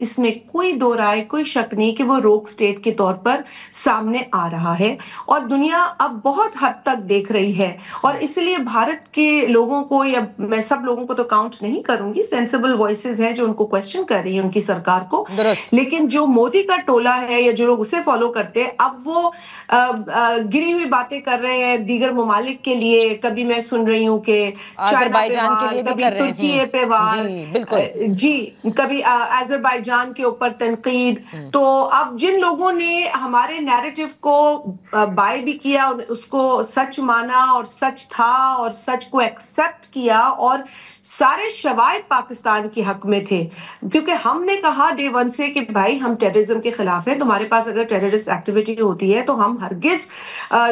اس میں کوئی دو رائے کوئی شک نہیں کہ وہ روگ اسٹیٹ کے طور پر سامنے آ رہا ہے اور دنیا اب بہت حد تک دیکھ رہی ہے اور اس لیے بھارت کے لوگوں کو یا میں سب لوگوں کو تو کاؤنٹ نہیں کروں گی سینسیبل وائسز ہیں جو ان کو کوشچن کر رہی ہیں ان کی سرکار کو لیکن جو مودی کا ٹولہ ہے یا جو لوگ اسے فالو کرتے ہیں اب وہ گری ہوئی باتیں کر رہے ہیں دیگر ممالک کے لیے کبھی میں سن رہی ہوں کہ چائنا پہ وار کبھی ترکی پہ وار جی کبھی آذربائیجان کے اوپر تنقید تو اب جن لوگوں نے ہمارے نیریٹو کو بائی بھی کیا اس کو سچ مانا اور سچ تھا اور سچ کو ایکسپٹ کیا اور سارے شواہد پاکستان کے حق میں تھے کیونکہ ہم نے کہا ڈے ون سے کہ بھائی ہم ٹیررزم کے خلاف ہیں تمہارے پاس اگر ٹیررسٹ ایکٹیویٹی ہوتی ہے تو ہم ہرگز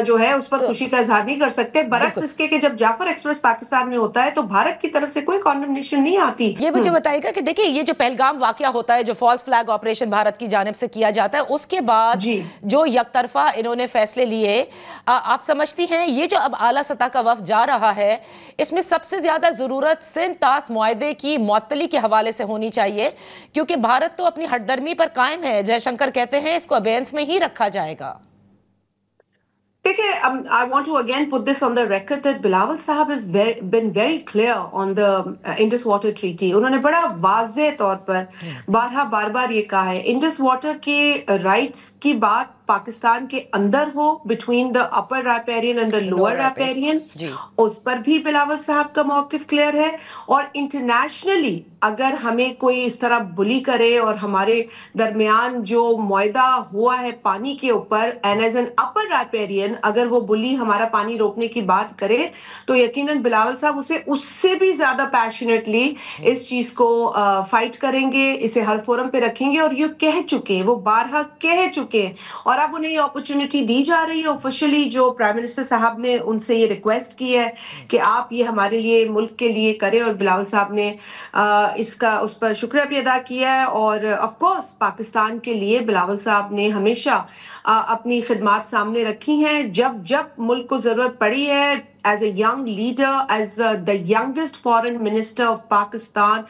جو ہے اس پر خوشی کا اظہار نہیں کر سکتے برعکس اس کے کہ جب جعفر ایکسپریس پاکستان میں ہوتا ہے تو بھارت کی طرف سے کوئی کانڈمنیشن نہیں آتی. یہ مجھے بتائیے گا کہ دیکھیں یہ جو پہلگام واقعہ ہوتا ہے جو فالس فلیگ آپریشن بھارت کی جانب سے کیا جاتا ہے اس کے بعد جو یک طرفہ انہوں نے فیصلے لیے آپ سمجھتی ہیں یہ جو اب اعلیٰ سطح کا وفد جا رہا ہے اس میں سب سے زیادہ ضرورت سندھ طاس معاہدے کی معطلی کے حوالے سے ہونی چاہیے کیونکہ بھارت تو اپنی ہٹ درمی پر قائم ہے جے شنکر کہتے ہیں اس کو ابینس میں ہی رکھا جائے گا. دیکھیں I want to again put this on the record that Bilawal صاحب has been very clear on the Indus Water Treaty. انہوں نے بڑا واضح طور پر بار بار یہ کہا ہے انڈس واٹر کے رائٹس کی بات پاکستان کے اندر ہو between the upper riparian and the lower riparian اس پر بھی بلاول صاحب کا موقف کلیئر ہے اور انٹرنیشنلی اگر ہمیں کوئی اس طرح بلی کرے اور ہمارے درمیان جو معاہدہ ہوا ہے پانی کے اوپر اینڈ ایز این اپر ریپیرین اگر وہ بلی ہمارا پانی روکنے کی بات کرے تو یقیناً بلاول صاحب اسے اس سے بھی زیادہ پیشنیٹلی اس چیز کو فائٹ کریں گے اسے ہر فورم پہ رکھیں گے اور یہ کہہ چکے وہ بارہا کہہ چکے اور اب انہیں یہ اپرچونٹی دی جا رہی ہے آفیشلی جو پرائم منسٹر صاحب نے ان سے یہ ریکویسٹ کی ہے کہ آپ یہ ہمارے لیے ملک کے لیے کریں اور بلاول صاحب نے اس پر شکریہ بھی ادا کیا ہے اور آف کورس پاکستان کے لیے بلاول صاحب نے ہمیشہ اپنی خدمات سامنے رکھی ہیں جب ملک کو ضرورت پڑی ہے as a young leader, as the youngest foreign minister of Pakistan,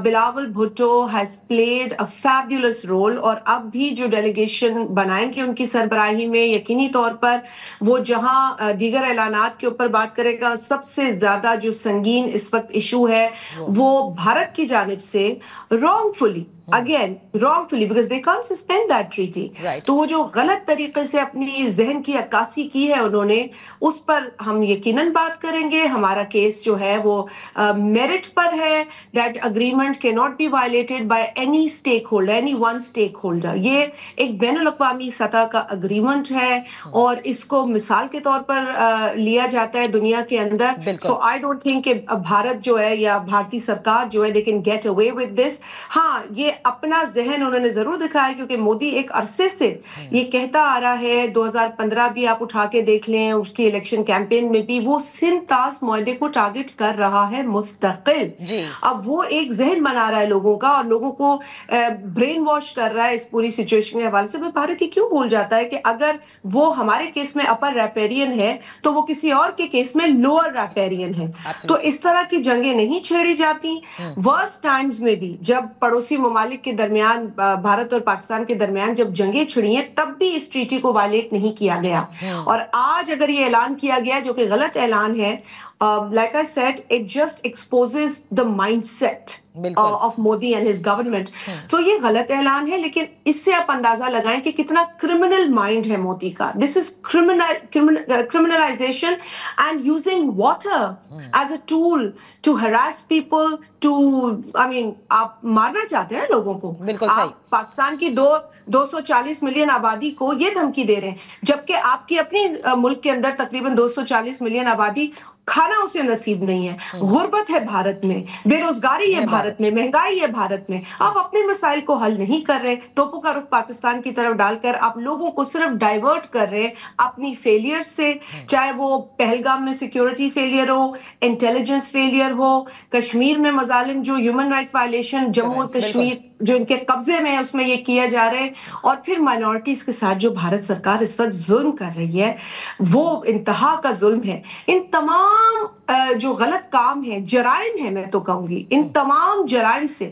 Bilawal Bhutto has played a fabulous role اور اب بھی جو ڈیلیگیشن بنائیں گے ان کی سربراہی میں یقینی طور پر وہ جہاں دیگر اعلانات کے اوپر بات کرے گا سب سے زیادہ جو سنگین اس وقت ایشو ہے وہ بھارت کی جانب سے wrongfully because they can't suspend that treaty. تو وہ جو غلط طریقے سے اپنی ذہن کی عکاسی کی ہے انہوں نے اس پر ہم یقیناً بات کریں گے ہمارا کیس جو ہے وہ میرٹ پر ہے that agreement cannot be violated by any stakeholder, any one stakeholder. یہ ایک بین الاقوامی سطح کا اگریمنٹ ہے اور اس کو مثال کے طور پر لیا جاتا ہے دنیا کے اندر. So I don't think کہ بھارت جو ہے یا بھارتی سرکار جو ہے they can get away with this. ہاں یہ اپنا ذہن انہوں نے ضرور دکھایا کیونکہ مودی ایک عرصے سے یہ کہتا آ رہا ہے 2015 بھی آپ اٹھا کے دیکھ لیں اس کی الیکشن کیمپین میں بھی وہ سندھ طاس معاہدے کو ٹارگٹ کر رہا ہے مستقل. اب وہ ایک ذہن بنا رہا ہے لوگوں کا اور لوگوں کو برین واش کر رہا ہے اس پوری سچویشن کے حوالے سے. بھارت ہی کیوں بھول جاتا ہے کہ اگر وہ ہمارے کیس میں اپر ریپیرین ہے تو وہ کسی اور کے کیس میں لوور ریپیرین ہے. تو اس طرح کی جنگیں نہیں چھیڑی جاتی. ورسٹ ٹائمز میں بھی جب پڑوسی ممالک کے درمیان بھارت اور پاکستان کے درمیان جب جنگیں چھڑی ہیں تب بھی اس ٹریٹی کو وائلیٹ نہیں کیا گیا. اور آج اگر یہ اعلان کیا گیا جو کہ غلط اعلان ہے like I said it just exposes the mindset of Modi and his government. تو یہ غلط اعلان ہے لیکن اس سے آپ اندازہ لگائیں کہ کتنا کرمنل مائنڈ ہے مودی کا. This is criminalization and using water as a tool to harass people آپ مارنا چاہتے ہیں لوگوں کو. آپ پاکستان کی 240 ملین آبادی کو یہ دھمکی دے رہے ہیں جبکہ آپ کی اپنی ملک کے اندر تقریباً 240 ملین آبادی کھانا اسے نصیب نہیں ہے. غربت ہے بھارت میں, بے روزگاری ہے بھارت میں, مہنگائی ہے بھارت میں. آپ اپنے مسائل کو حل نہیں کر رہے, توپوں کا رخ پاکستان کی طرف ڈال کر آپ لوگوں کو صرف ڈائیورٹ کر رہے اپنی فیلئر سے, چاہے وہ پہلگام میں سیکیورٹی فیلئر ہو, انٹیلیجنس فیلئر ہو, کشمیر میں مظالم جو ہیومن رائٹس وائلیشن جموں و کشمیر جو ان کے قبضے میں ہے اس میں یہ کیا جا رہا ہے, اور پھر مائنورٹیز کے ساتھ جو بھارت سرکار اس وقت ظلم کر رہی ہے وہ انتہا کا ظلم ہے. ان تمام جو غلط کام ہے، جرائم ہے، میں تو کہوں گی ان تمام جرائم سے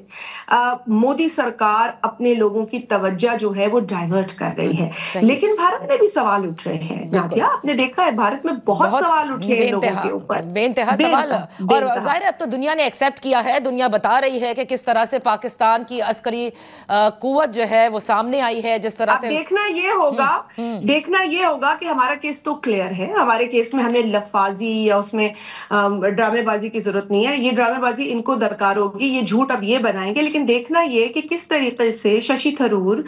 مودی سرکار اپنے لوگوں کی توجہ جو ہے وہ ڈائیورٹ کر رہی ہے. لیکن بھارت میں بھی سوال اٹھ رہے ہیں نادیا، آپ نے دیکھا ہے بھارت میں بہت سوال اٹھے ہیں لوگوں کے اوپر، بے انتہا سوال. اور ظاہر ہے اب تو دنیا نے ایکسیپٹ کیا ہے، دنیا بتا رہی ہے کہ کس طرح سے پاکستان کی عسکری قوت جو ہے وہ سامنے آئی ہے، جس طرح سے. اب دیکھنا یہ ہوگا کہ ہمارا کیس تو کلیئر ہے، ہمارے کیس میں ہمیں لفاظی یا اس میں ڈرامے بازی کی ضرورت نہیں ہے. یہ ڈرامے بازی ان کو درکار ہوگی، یہ جھوٹ اب یہ بنائیں گے. لیکن دیکھنا یہ کہ کس طریقے سے ششی تھرور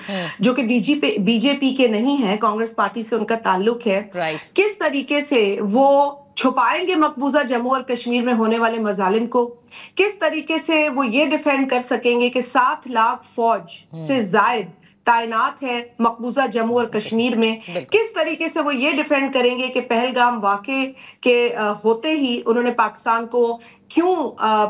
جو کہ بی جے پی کے نہیں ہے، کانگریس پارٹی سے ان کا تعلق ہے، کس طریقے سے وہ چھپائیں گے مقبوضہ جموں اور کشمیر میں ہونے والے مظالم کو، کس طریقے سے وہ یہ ڈیفینڈ کر سکیں گے کہ 7 لاکھ فوج سے زائد تعینات ہے مقبوضہ جموں اور کشمیر میں، کس طریقے سے وہ یہ ڈیفینڈ کریں گے کہ پہلگام واقعے کے ہوتے ہی انہوں نے پاکستان کو کیوں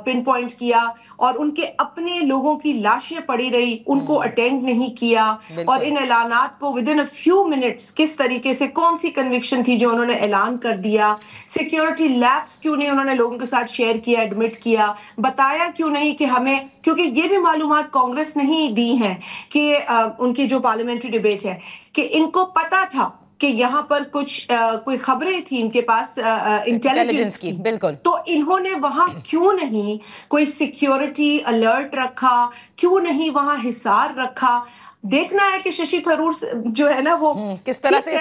پن پوائنٹ کیا اور ان کے اپنے لوگوں کی لاشیں پڑی رہی، ان کو اٹینڈ نہیں کیا، اور ان اعلانات کو ودن اے فیو منٹس کس طریقے سے کون سی کنوکشن تھی جو انہوں نے اعلان کر دیا، سیکیورٹی لیبس کیوں نہیں انہوں نے لوگوں کے ساتھ شیئر کیا، ایڈمٹ کیا، بتایا کیوں نہیں کہ ہمیں، کیونکہ یہ بھی معلومات کانگریس نہیں دی ہیں کہ ان کی جو پارلیمنٹری ڈیبیٹ ہے کہ ان کو پتا تھا کہ یہاں پر کچھ کوئی خبریں تھیں ان کے پاس انٹیلیجنس کی، بالکل، تو انہوں نے وہاں کیوں نہیں کوئی سیکیورٹی الرٹ رکھا، کیوں نہیں وہاں حصار رکھا. دیکھنا ہے کہ ششی تھرور جو ہے نا وہ کس طرح سے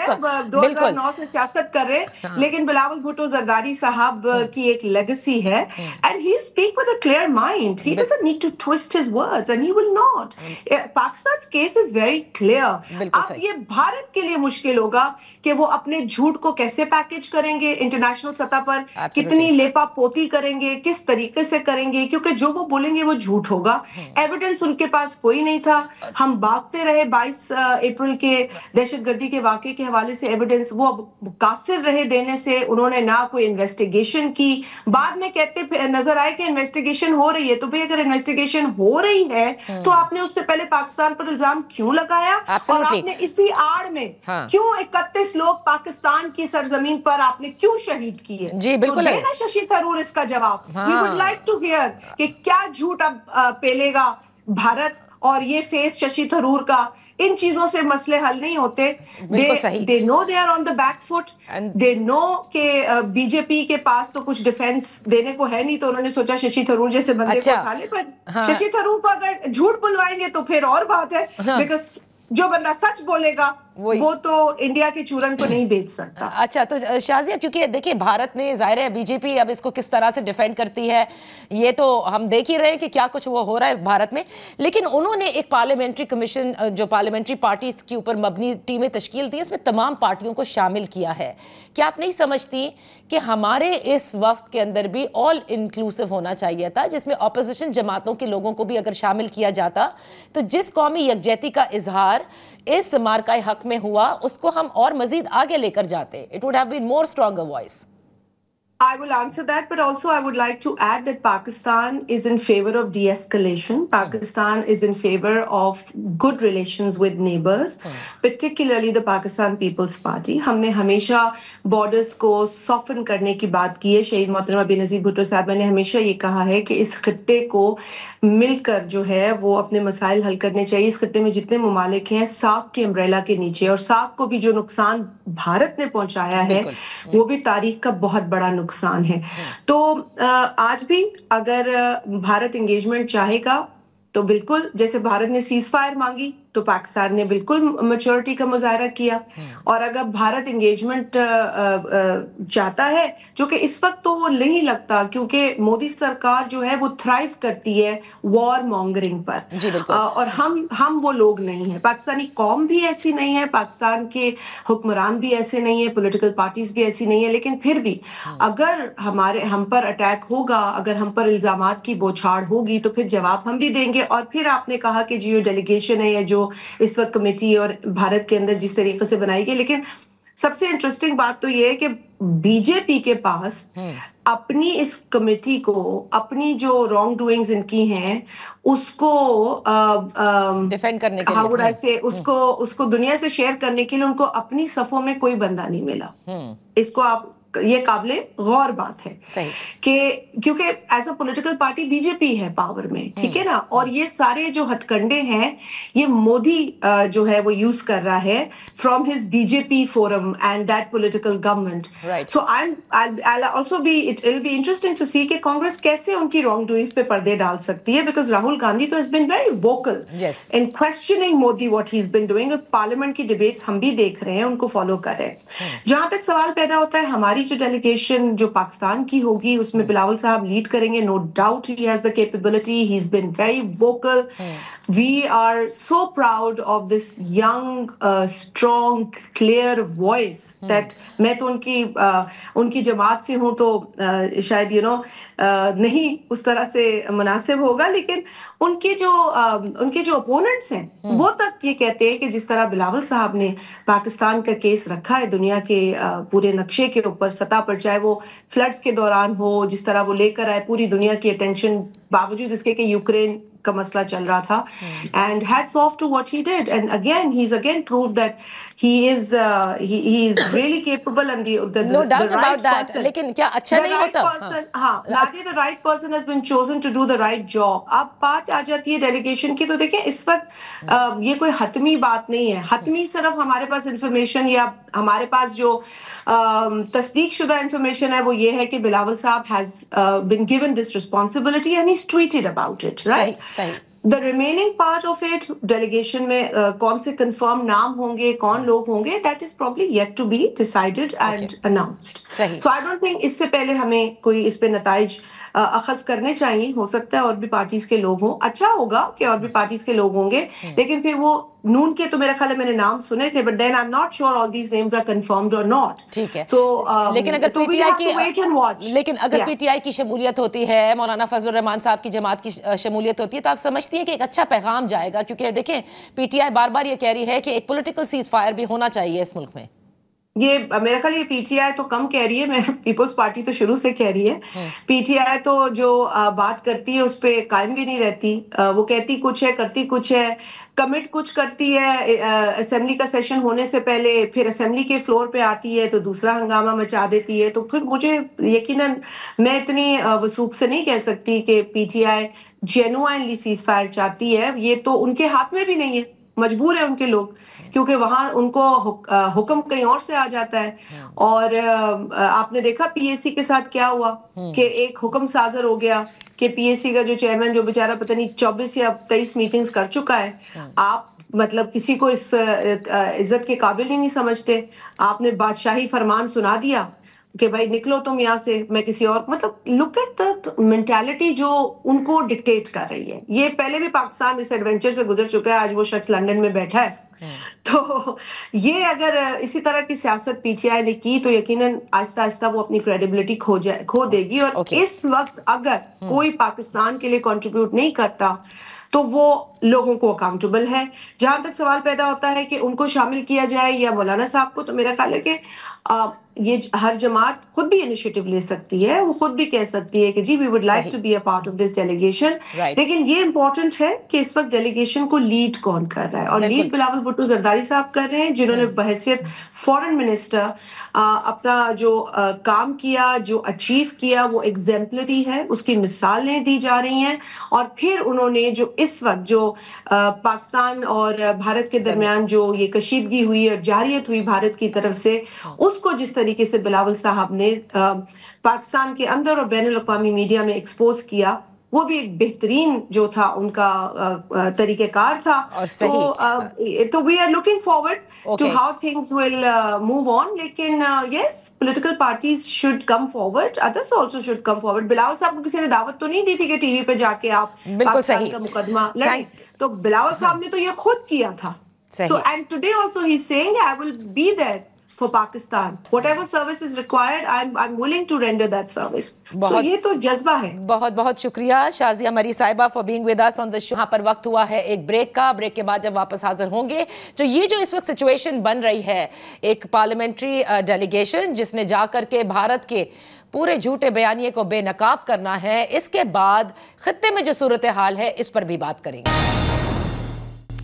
2009 سے سیاست کر رہے، لیکن بلاول بھٹو زرداری صاحب کی ایک لیگیسی ہے، and he speak with a clear mind. He doesn't need to twist his words and he will not. Pakistan's case is very clear. اب یہ بھارت کے لیے مشکل ہوگا کہ وہ اپنے جھوٹ کو کیسے پیکج کریں گے انٹرنیشنل سطح پر، کتنی لیپا پوتی کریں گے، کس طریقے سے کریں گے، کیونکہ جو وہ بولیں گے وہ جھوٹ ہوگا. ایویڈنس ان کے پاس کوئی نہیں تھا، ہم بھاگتے رہے 22 اپریل کے دہشت گردی کے واقعے کے حوالے سے ایویڈنس، وہ قاصر رہے دینے سے، انہوں نے نہ کوئی انویسٹیگیشن کی. بعد میں کہتے نظر آئے کہ انویسٹیگیشن ہو رہی ہے، تو بھئی اگر انویسٹیگیشن ہو رہی ہے تو آپ نے اس سے پہلے پاکستان پر الزام کیوں لگایا، اور آپ نے اسی آڑ میں کیوں 31 لوگ پاکستان کی سرزمین پر آپ نے کیوں شہید کیے. جی بالکل، دینا ششی تھرور اس کا جواب. We would like to hear کہ کیا جھوٹ اب پیلے گا بھارت، اور یہ فیس ششی تھرور کا. ان چیزوں سے مسئلے حل نہیں ہوتے. They know they are on the back foot. They know کہ بی جے پی کے پاس تو کچھ ڈیفینس دینے کو ہے نہیں، تو انہوں نے سوچا ششی تھرور جیسے بندے کو اٹھا لے. پر ششی تھرور کو اگر جھوٹ بلوائیں گے تو پھر اور بات ہے، بیکاز جو بندہ سچ بولے گا وہ تو انڈیا کے چورن کو نہیں بیچ سکتا. اچھا، تو شازیہ کیونکہ دیکھیں بھارت نے ظاہر ہے بی جے پی اب اس کو کس طرح سے ڈیفینڈ کرتی ہے یہ تو ہم دیکھ ہی رہے ہیں کہ کیا کچھ وہ ہو رہا ہے بھارت میں. لیکن انہوں نے ایک پارلیمنٹری کمیشن جو پارلیمنٹری پارٹیز کے اوپر مبنی ٹیمیں تشکیل دی، اس میں تمام پارٹیوں کو شامل کیا ہے. کیا آپ نہیں سمجھتی کہ ہمارے اس وفد کے اندر بھی آل انکلوسیو ہونا چاہیے تھا، جس میں اپوزیشن جماعتوں کے لوگوں کو بھی اگر شامل کیا جاتا تو جس قومی یکجہتی کا اظہار اس مارکہ حق میں ہوا اس کو ہم اور مزید آگے لے کر جاتے. It would have been more stronger voice. I will answer that, but also I would like to add that Pakistan is in favor of de-escalation. Pakistan is in favor of good relations with neighbors, particularly the Pakistan People's Party. ہم نے ہمیشہ borders کو سافن کرنے کی بات کی ہے. شہید محترمہ بینظیر بھٹو صاحبہ نے ہمیشہ یہ کہا ہے کہ اس خطے کو مل کر جو ہے وہ اپنے مسائل حل کرنے چاہیے. اس خطے میں جتنے ممالک ہیں ساک کے امبریلا کے نیچے، اور ساک کو بھی جو نقصان بھارت نے پہنچایا ہے وہ بھی تاریخ کا بہت بڑا نقصان ہے. تو آج بھی اگر بھارت انگیجمنٹ چاہے گا تو بالکل، جیسے بھارت نے سیز فائر مانگی تو پاکستان نے بالکل میچورٹی کا مظاہرہ کیا. اور اگر بھارت انگیجمنٹ چاہتا ہے، جو کہ اس وقت تو وہ نہیں لگتا کیونکہ مودی سرکار جو ہے وہ تھرائیو کرتی ہے وار مانگرنگ پر، اور ہم وہ لوگ نہیں ہیں. پاکستانی قوم بھی ایسی نہیں ہے، پاکستان کے حکمران بھی ایسے نہیں ہیں، پولیٹیکل پارٹیز بھی ایسی نہیں ہیں. لیکن پھر بھی اگر ہم پر اٹیک ہوگا، اگر ہم پر الزامات کی بوچھاڑ ہوگی تو پھر جواب ہم بھی دیں گے. اور پھر آپ نے کہا کہ جو ڈیلیگیشن ہے یا جو اس وقت کمیٹی اور بھارت کے اندر جس طریقے سے بنائی گئی، لیکن سب سے انٹرسٹنگ بات تو یہ ہے کہ بی جے پی کے پاس اپنی اس کمیٹی کو، اپنی جو رانگ ڈوئنگز ان کی ہیں اس کو ڈیفینڈ کرنے کے لیے، اس کو دنیا سے شیئر کرنے کے لیے ان کو اپنی صفوں میں کوئی بندہ نہیں ملا. اس کو آپ یہ قابل غور بات ہے کہ کیونکہ as a political party B J P ہے پاور میں، ٹھیک ہے نا، اور یہ سارے جو ہتھ کنڈے ہیں یہ مودی جو ہے وہ یوز کر رہا ہے from his B J P forum and that political government. So also it be interesting to see کہ کانگریس کیسے ان کی رانگ ڈوئنگس پہ پردے ڈال سکتی ہے، بیکاز راہل گاندھی تو has been very vocal in questioning Modi what he is been doing, اور پارلیمنٹ کی ڈیبیٹس ہم بھی دیکھ رہے ہیں، ان کو فالو کر رہے ہیں. جہاں تک سوال پیدا ہوتا ہے ہماری جو ڈیلیگیشن جو پاکستان کی ہوگی اس میں بلاول صاحب لیڈ کریں گے، no doubt he has the capability, he is been very vocal. We are so proud of this young strong clear voice that میں تو ان کی جماعت سے ہوں تو شاید نہیں اس طرح سے مناسب ہوگا، لیکن ان کے جو اپوننٹس ہیں وہ تک یہ کہتے ہیں کہ جس طرح بلاول صاحب نے پاکستان کا کیس رکھا ہے دنیا کے پورے نقشے کے اوپر سطح پر، چاہے وہ فلڈز کے دوران ہو، جس طرح وہ لے کر آئے پوری دنیا کی اٹینشن، باوجود اس کے کہ یوکرین کا مسئلہ چل رہا تھا، and hats off to what he did, and again he's again proved that he is really capable and no doubt the right about that. person. لیکن کیا اچھا نہیں ہوتا؟ ہاں Nadia the right person has been chosen to do the right job. اب بات آ جاتی ہے ڈیلیگیشن کی، تو دیکھیں اس وقت یہ کوئی حتمی بات نہیں ہے. حتمی صرف ہمارے پاس انفارمیشن یا ہمارے پاس جو تصدیق شدہ انفارمیشن ہے وہ یہ ہے کہ بلاول صاحب has been given this responsibility and he's tweeted about it, right? صحیح. The remaining part of it delegation میں کون سے کنفرم نام ہوں گے، کون لوگ ہوں گے، that is probably yet to be decided and announced. So I don't think اس سے پہلے ہمیں کوئی اس پہ نتائج اخذ کرنے چاہیے. ہو سکتا ہے اور بھی پارٹیز کے لوگ ہوں، اچھا ہوگا کہ اور بھی پارٹیز کے لوگ ہوں گے، لیکن پھر وہ نون کے تو میرا خیال ہے میں نے نام سنے تھے، but then I'm not sure all these names are confirmed or not. ٹھیک ہے. تو لیکن اگر پی ٹی آئی کی شمولیت ہوتی ہے، مولانا فضل الرحمان صاحب کی جماعت کی شمولیت ہوتی ہے، تو آپ سمجھتی ہیں کہ ایک اچھا پیغام جائے گا؟ کیونکہ دیکھیں پی ٹی آئی بار بار یہ کہہ رہی ہے کہ ایک پولیٹیکل سیز فائر بھی ہونا چاہیے اس ملک میں. یہ میرا خیال یہ پی ٹی آئی تو کم کہہ رہی ہے، میں پیپلز پارٹی تو شروع سے کہہ رہی ہے. پی ٹی آئی تو جو بات کرتی ہے اس پہ قائم بھی نہیں رہتی، وہ کہتی کچھ ہے کرتی کچھ ہے، کمٹ کچھ کرتی ہے اسمبلی کا سیشن ہونے سے پہلے، پھر اسمبلی کے فلور پہ آتی ہے تو دوسرا ہنگامہ مچا دیتی ہے. تو پھر مجھے یقیناً میں اتنی وثوق سے نہیں کہہ سکتی کہ P T I genuinely ceasefire چاہتی ہے. یہ تو ان کے ہاتھ میں بھی نہیں ہے، مجبور ہے ان کے لوگ، کیونکہ وہاں ان کو حکم کہیں اور سے آ جاتا ہے. اور آپ نے دیکھا پی اے سی کے ساتھ کیا ہوا کہ ایک حکم صادر ہو گیا کہ پی اے سی کا جو چیئرمین جو بیچارہ پتہ نہیں 24 یا 23 میٹنگز کر چکا ہے، آپ مطلب کسی کو اس عزت کے قابل ہی نہیں سمجھتے. آپ نے بادشاہی فرمان سنا دیا کہ بھائی نکلو تم یہاں سے، میں کسی اور، مطلب لک ایٹ دا مینٹالٹی جو ان کو ڈکٹیٹ کر رہی ہے. یہ پہلے بھی پاکستان اس ایڈونچر سے گزر چکا ہے، آج وہ شخص لندن میں بیٹھا ہے. تو یہ اگر اسی طرح کی سیاست پی ٹی آئی نے کی تو یقیناً آہستہ آہستہ وہ اپنی کریڈیبلٹی کھو دے گی. اور اس وقت اگر کوئی پاکستان کے لیے کنٹریبیوٹ نہیں کرتا تو وہ لوگوں کو اکاؤنٹیبل ہے. جہاں تک سوال پیدا ہوتا ہے کہ ان کو شامل کیا جائے یا مولانا صاحب کو، تو میرا خیال ہے کہ یہ ہر جماعت خود بھی انیشیٹو لے سکتی ہے، وہ خود بھی کہہ سکتی ہے کہ جی we would like to be a part of this delegation. لیکن یہ امپورٹنٹ ہے کہ اس وقت ڈیلیگیشن کو لیڈ کون کر رہا ہے، اور لیڈ بلاول بھٹو زرداری صاحب کر رہے ہیں، جنہوں نے بحیثیت فورن منسٹر اپنا جو کام کیا، جو اچیو کیا، وہ ایگزیمپلری ہے، اس کی مثالیں دی جا رہی ہیں. اور پھر انہوں نے جو اس وقت جو پاکستان اور بھارت کے درمیان جو یہ کشیدگی ہوئی اور جارحیت ہوئی بھارت کی طرف سے، اس کو جس طریقے سے بلاول صاحب نے پاکستان کے اندر اور بین الاقوامی میڈیا میں ایکسپوز کیا، وہ بھی ایک بہترین جو تھا ان کا طریقہ کار تھا. تو we are looking forward to how things will move on. لیکن yes political parties should come forward, others also should come forward. Bilawal صاحب کو کسی نے دعوت تو نہیں دی تھی کہ ٹی وی پہ جا کے آپ پاکستان کا مقدمہ لڑیں، تو بلاول صاحب نے تو یہ خود کیا تھا. So and today also he's saying I will be there for Pakistan. Whatever service is required, I'm willing to render that service. So یہ تو جذبہ ہے. بہت بہت شکریہ شازیہ مری صاحبہ for being with us on this show. یہاں پر وقت ہوا ہے ایک بریک کا. بریک کے بعد جب واپس حاضر ہوں گے تو یہ جو اس وقت سچویشن بن رہی ہے، ایک پارلیمنٹری ڈیلیگیشن جس نے جا کر کے بھارت کے پورے جھوٹے بیانیے کو بے نقاب کرنا ہے، اس کے بعد خطے میں جو صورتحال ہے اس پر بھی بات کریں گے.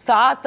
7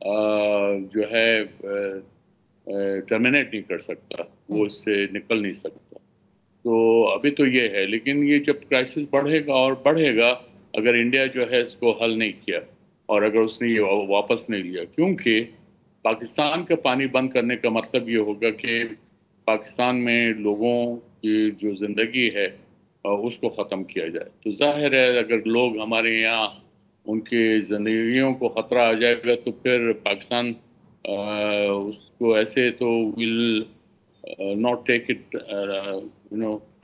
جو ہے ٹرمینیٹ نہیں کر سکتا، وہ اس سے نکل نہیں سکتا. تو ابھی تو یہ ہے، لیکن یہ جب کرائسس بڑھے گا اور بڑھے گا، اگر انڈیا جو ہے اس کو حل نہیں کیا اور اگر اس نے یہ واپس نہیں لیا، کیونکہ پاکستان کا پانی بند کرنے کا مطلب یہ ہوگا کہ پاکستان میں لوگوں کی جو زندگی ہے اس کو ختم کیا جائے. تو ظاہر ہے اگر لوگ ہمارے یہاں ان کی زندگیوں کو خطرہ آ جائے گا تو پھر پاکستان اس کو ایسے تو will not take it